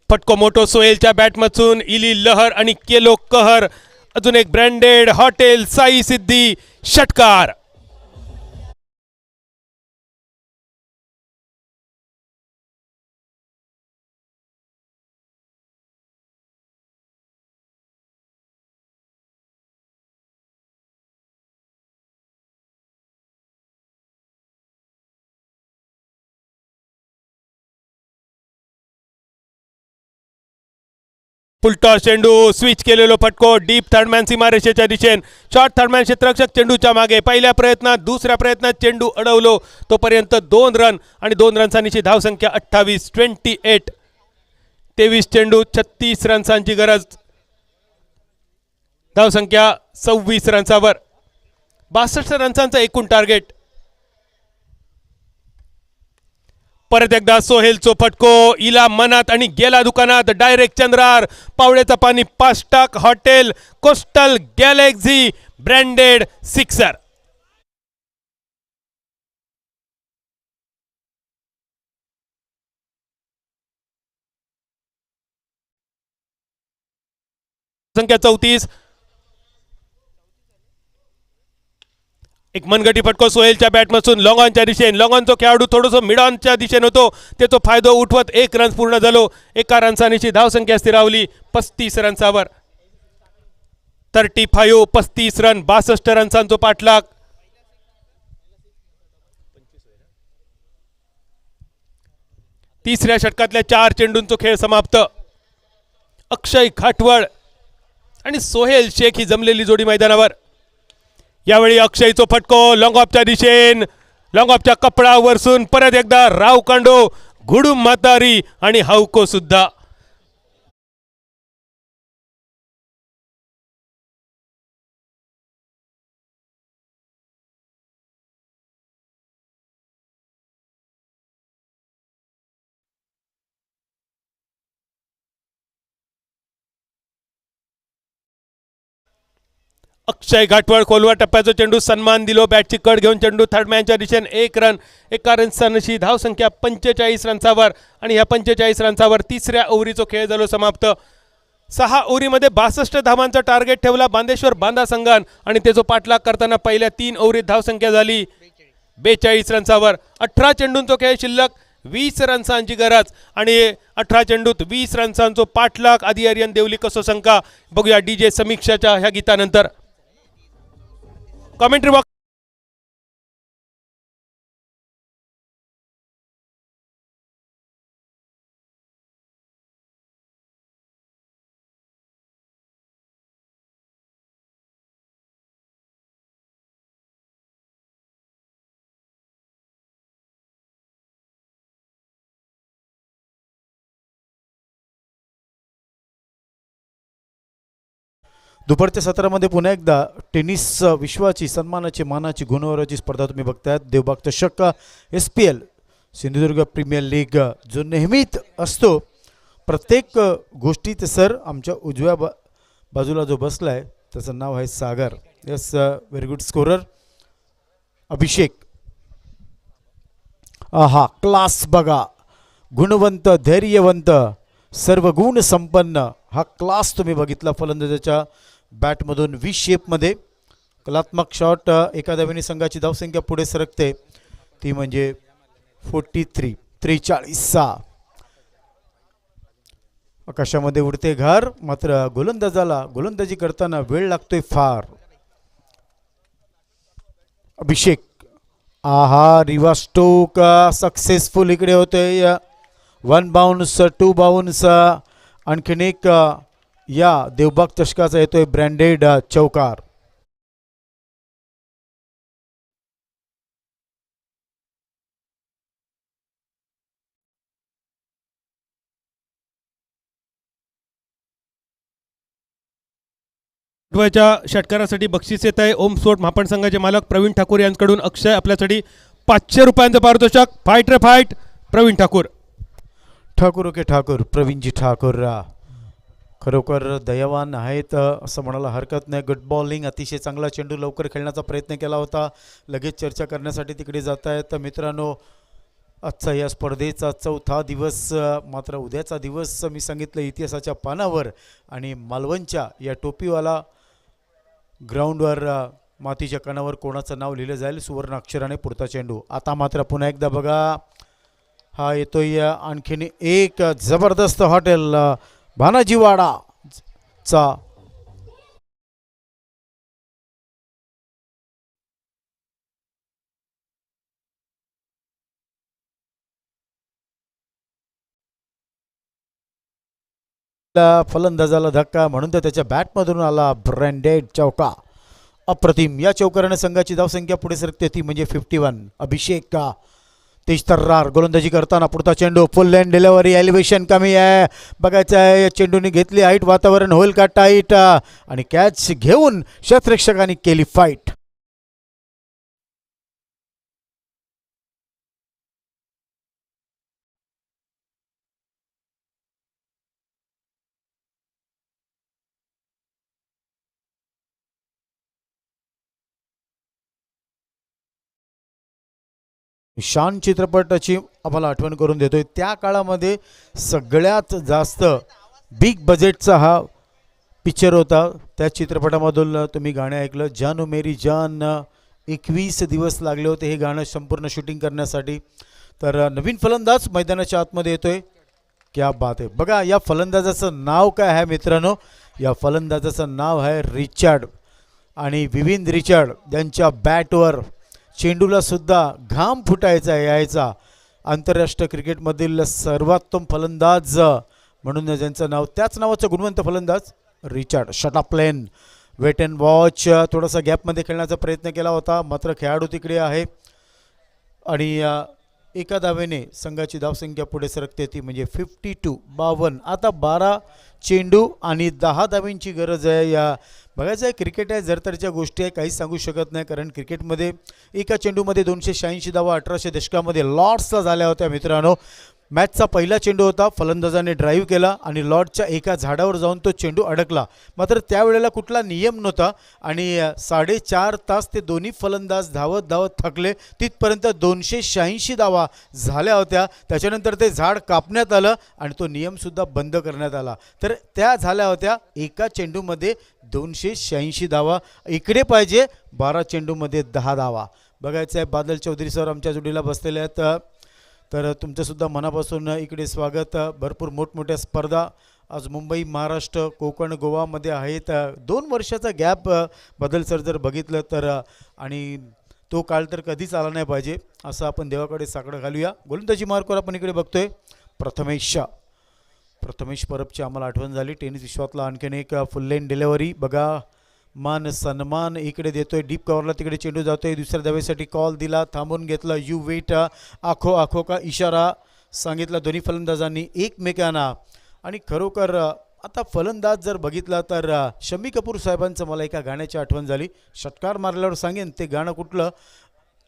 फटको मोठो सोहेलच्या बॅटमधून इली लहर आणि केलो कहर. अजून एक ब्रँडेड हॉटेल साई सिद्धी षटकार. फुलटॉस चेंडू स्विच केलेलो फटको डीप थर्डमॅन सीमारेषेच्या दिशेन. शॉर्ट थर्डमॅन क्षेत्ररक्षक चेंडूच्या मागे. पहिल्या प्रयत्नात दुसऱ्या प्रयत्नात चेंडू अडवलो तोपर्यंत 2 रन आणि 2 रन्सांची धावसंख्या 28. 28. 23 चेंडू 36 रन्सांची गरज. धावसंख्या 26 रन्सावर. 62 रन्सांचं एकूण टार्गेट. परत एकदा सोहेलचो फटको इला मनात आणि गेला दुकानात डायरेक्ट चंद्रार पावळेचा पाणी 5 टाक. Hotel coastal Galaxy branded sixer. संख्या 34. एक मनगटी फटको सोहेलच्या बॅटमधून लॉंग ऑनच्या दिशेन. लॉंग ऑनचो खेळाडू थोडंसं मिड ऑनच्या दिशेन होतो त्याचा फायदा उठवत 1 रन पूर्ण झालो. 1 रन्सांची धावसंख्या स्थिरावली 35 रन्सावर. 35 35 रन 62 रन्सांचो पाठलाग. तिसऱ्या षटकातल्या 4 चेंडूंचो खेळ समाप्त. अक्षय घाटवळ आणि सोहेल शेख ही जमलेली जोडी मैदानावर. यावेळी अक्षयचो फटको लॉंग ऑफच्या दिशेन. लॉंग ऑफच्या कपडावरसून परत एकदा राव कांडो घुडूम म्हातारी आणि हावको सुद्धा. अक्षय घाटवळ खोलवा टप्प्याचा चेंडू सन्मान दिलो. बॅटची कड घेऊन चेंडू थर्डमॅनच्या दिशेने 1 रन. 1 रन्सांची धावसंख्या 45 रन्सावर. आणि ह्या 45 रन्सावर तिसऱ्या ओव्हरीचो खेळ झालो समाप्त. 6 ओव्हरीमध्ये 62 धावांचा टार्गेट ठेवला बांदेश्वर बांदा संघान आणि त्याचा पाठलाग करताना पहिल्या 3 ओव्हरीत धावसंख्या झाली 42 रन्सावर. 18 चेंडूंचो खेळ शिल्लक 20 रन्सांची गरज आणि 18 चेंडूत 20 रन्सांचो पाठलाग. आदी आर्यन देवली कसो संका बघूया DJ समीक्षाच्या ह्या गीतानंतर. कॉमेंट्री बॉक्स दुपारच्या सत्रामध्ये पुन्हा एकदा टेनिस विश्वाची सन्मानाची मानाची गुणवराची स्पर्धा तुम्ही बघतायत. देवबाग चषक SPL सिंधुदुर्ग प्रीमियर लीग जो नेहमीच असतो. प्रत्येक गोष्टीत सर आमच्या उजव्या बाजूला जो बसला आहे त्याचं नाव आहे Sagar. Yes, very good scorer. Abhishek, आहा क्लास बघा, गुणवंत, धैर्यवंत, सर्व गुण संपन्न हा क्लास तुम्ही बघितला फलंदाजाच्या बॅटमधून V शेपमध्ये. कलात्मक शॉट. एका धावेने संघाची धावसंख्या पुढे सरकते ती म्हणजे 43. आकाशामध्ये उडते घार, मात्र गोलंदाजाला गोलंदाजी करताना वेळ लागतोय फार. अभिषेक, आहा रिव्हर्स स्ट्रोक सक्सेसफुल इकडे होतोय. 1 बाउन्स 2 बाउन्स. आणखीन एक या देवबाग चषकाचा येतोय ब्रँडेड चौकार. षटकारासाठी बक्षीस येत आहे. ओम स्पोर्ट महापण संघाचे मालक प्रवीण ठाकूर यांच्याकडून अक्षय आपल्यासाठी 500 रुपयांचं पारितोषिक. फाईट रे फाईट प्रवीण ठाकूर. ठाकूर ओके ठाकूर, प्रवीणजी ठाकूर खरोखर दयावान आहेत असं म्हणायला हरकत नाही. गुड बॉलिंग, अतिशय चांगला चेंडू लवकर खेळण्याचा प्रयत्न केला होता. लगेच चर्चा करण्यासाठी तिकडे जात आहेत मित्रांनो. आजचा या स्पर्धेचा 4था दिवस, मात्र उद्याचा दिवस मी सांगितलं इतिहासाच्या पानावर. आणि मालवणच्या या टोपीवाला ग्राउंडवर मातीच्या कणावर कोणाचं नाव लिहिलं जाईल सुवर्ण अक्षराने. पुढचा चेंडू आता मात्र पुन्हा एकदा बघा, हा येतोय आणखीन एक जबरदस्त हॉटेल भानाजीवाडा चा. फलंदाजाला धक्का म्हणून तर त्याच्या बॅटमधून आला ब्रँडेड चौका. अप्रतिम. या चौकाराने संघाची धावसंख्या पुढे सरकते ती म्हणजे 51. अभिषेक का तेज तर्रार गोलंदाजी करताना पुढचा चेंडू फुल लेन डिलेव्हरी. एलिव्हेशन कमी आहे, बघायचं आहे या चेंडूने घेतली हाईट. वातावरण होईल का टाईट, आणि कॅच घेऊन क्षेत्ररक्षकांनी केली फाईट. शान चित्रपटाची आम्हाला आठवण करून देतोय. त्या काळामध्ये सगळ्यात जास्त बिग बजेटचा हा पिक्चर होता. त्या चित्रपटामधून तुम्ही गाणं ऐकलं, जानू मेरी जान. 21 दिवस लागले होते हे गाणं संपूर्ण शूटिंग करण्यासाठी. तर नवीन फलंदाज मैदानाच्या आतमध्ये येतोय. क्या बात आहे. बघा या फलंदाजाचं नाव काय आहे मित्रांनो. या फलंदाजाचं नाव आहे रिचर्ड. आणि विविन रिचर्ड यांच्या बॅटवर चेंडूला सुद्धा घाम फुटायचा यायचा. आंतरराष्ट्रीय क्रिकेटमधील सर्वोत्तम फलंदाज म्हणून ज्यांचं नाव, त्याच नावाचा गुणवंत फलंदाज Richard. Shut up plane, wait and watch. थोडासा गॅपमध्ये खेळण्याचा प्रयत्न केला होता, मात्र खेळाडू तिकडे आहे. आणि एका धावेने संघाची धावसंख्या पुढे सरकते ती म्हणजे 52. आता 12 चेंडू आणि 10 धावेंची गरज आहे. या बघायचं आहे क्रिकेट आहे, जरतरच्या गोष्टी आहे, काहीच सांगू शकत नाही. कारण क्रिकेटमध्ये एका चेंडूमध्ये 286 धावा 1800 दशकामध्ये लॉर्ड्सला झाल्या होत्या मित्रांनो. मॅचचा पहिला चेंडू होता, फलंदाजाने ड्राईव्ह केला आणि लॉर्डच्या एका झाडावर जाऊन तो चेंडू अडकला. मात्र त्यावेळेला कुठला नियम नव्हता आणि 4.5 तास ते दोन्ही फलंदाज धावत धावत थकले. तिथपर्यंत 286 धावा झाल्या होत्या. त्याच्यानंतर ते झाड कापण्यात आलं आणि तो नियमसुद्धा बंद करण्यात आला. तर त्या झाल्या होत्या एका चेंडूमध्ये 286 धावा. इकडे पाहिजे 12 चेंडूमध्ये 10 धावा. बघायचं आहे बादल चौधरी सर आमच्या जोडीला बसलेले आहेत. तर तुमचंसुद्धा मनापासून इकडे स्वागत. भरपूर मोठमोठ्या स्पर्धा आज मुंबई, महाराष्ट्र, कोकण, गोवामध्ये आहेत. 2 वर्षाचा गॅप बदल सर जर बघितलं तर, आणि तो काळ तर कधीच आला नाही पाहिजे असं आपण देवाकडे साकडं घालूया. गोलंदाजी मार्कवर आपण इकडे बघतोय प्रथमेश परबची आम्हाला आठवण झाली. टेनिस विश्वातला आणखीन एक फुल लेन डिलेव्हरी. बघा मान सन्मान इकडे देतोय. डीप कव्हरला तिकडे चेंडू जातोय. दुसऱ्या धावेसाठी कॉल दिला, थांबून घेतला. यू वेट, आखो का इशारा सांगितला दोन्ही फलंदाजांनी एकमेकांना. आणि खरोखर आता फलंदाज जर बघितला तर शम्मी कपूर साहेबांचं मला एका गाण्याची आठवण झाली. षटकार मारल्यावर सांगेन ते गाणं कुठलं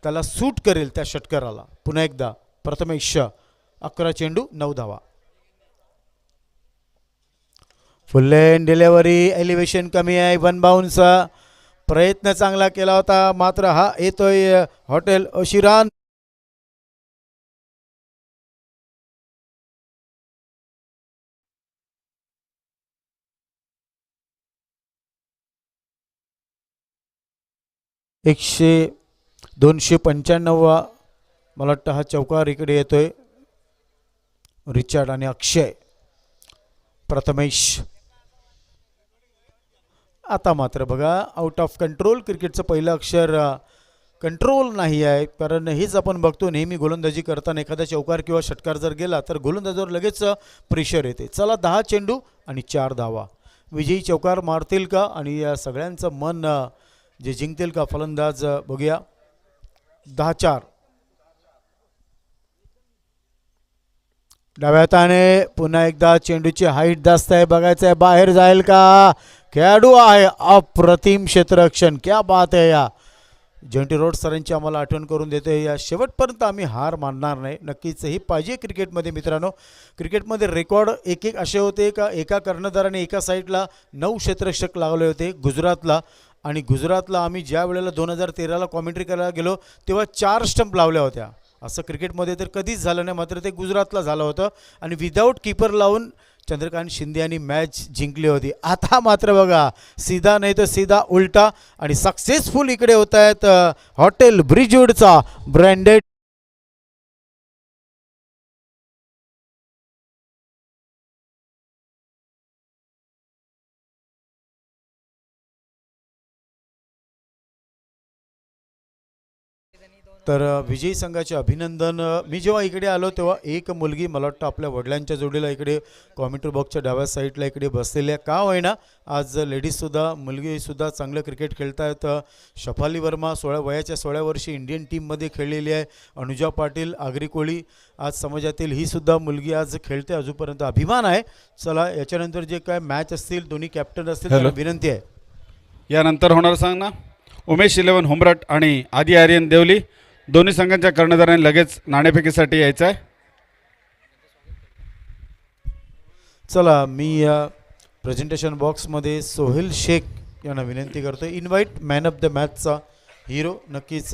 त्याला सूट करेल त्या षटकाराला. पुन्हा एकदा प्रथमेश 11 चेंडू 9 धावा. फुल लेन डिलेव्हरी एलिव्हेशन कमी आहे. 1 बाउन्स. प्रयत्न चांगला केला होता मात्र हा येतोय हॉटेल ओशिरान. एकशे 295 मला वाटतं हा चौकार इकडे येतोय. रिचार्ड आणि अक्षय. प्रथमेश. आता मात्र बघा आउट ऑफ कंट्रोल. क्रिकेटचं पहिलं अक्षर कंट्रोल नाही आहे, कारण हेच आपण बघतो नेहमी गोलंदाजी करताना एखादा चौकार किंवा षटकार जर गेला तर गोलंदाजावर लगेच प्रेशर येते. चला 10 चेंडू आणि 4 धावा. विजयी चौकार मारतील का आणि या सगळ्यांचं मन जे जिंकतील का फलंदाज बघूया. 10-4. डाव्या हाताने पुन्हा एकदा चेंडूची हाईट जास्त आहे, बघायचं आहे बाहेर जाईल का. खेळाडू आहे अप्रतिम क्षेत्ररक्षण. क्या बात आहे. या जंटी रोड सरांची आम्हाला आठवण करून देते. या शेवटपर्यंत आम्ही हार मानणार नाही. नक्कीच ही पाहिजे क्रिकेटमध्ये मित्रांनो. क्रिकेटमध्ये रेकॉर्ड एक असे होते का एका कर्णधाराने एका साईडला 9 क्षेत्ररक्षक लावले होते गुजरातला. आणि गुजरातला आम्ही ज्या वेळेला 2013ला कॉमेंट्री करायला गेलो तेव्हा 4 स्टंप लावल्या होत्या. असं क्रिकेटमध्ये तर कधीच झालं नाही, मात्र ते गुजरातला झालं होतं आणि विदाऊट कीपर लावून चंद्रकांत शिंदे यांनी मॅच जिंकली होती. आता मात्र बघा सीधा नाही तर सीधा उलटा आणि सक्सेसफुल इकडे होत आहेत हॉटेल ब्रिजवूडचा ब्रँडेड. तर विजयी संघाचे अभिनंदन. मी जेव्हा इकडे आलो तेव्हा एक मुलगी मला वाटतं आपल्या वडिलांच्या जोडीला इकडे कॉमेंट्री बॉक्सच्या डाव्या साईडला इकडे बसलेल्या का होईना. आज लेडीजसुद्धा मुलगीसुद्धा चांगलं क्रिकेट खेळत आहेत. शफाली वर्मा वयाच्या 16 वर्षी इंडियन टीममध्ये खेळलेली आहे. अनुजा पाटील आगरी कोळी आज समाजातील ही सुद्धा मुलगी आज खेळते. अजूनपर्यंत अभिमान आहे. चला याच्यानंतर जे काय मॅच असतील दोन्ही कॅप्टन असतील त्यांना विनंती आहे. यानंतर होणार सांग ना उमेश 11 हुंबरट आणि आदी आर्यन देवली दोन्ही संघांच्या कर्णधारांनी लगेच नाणेफेकीसाठी यायचं आहे. चला मी प्रेझेंटेशन बॉक्समध्ये सोहेल शेख यांना विनंती करतो. इन्व्हाइट मॅन ऑफ द मॅचचा हिरो नक्कीच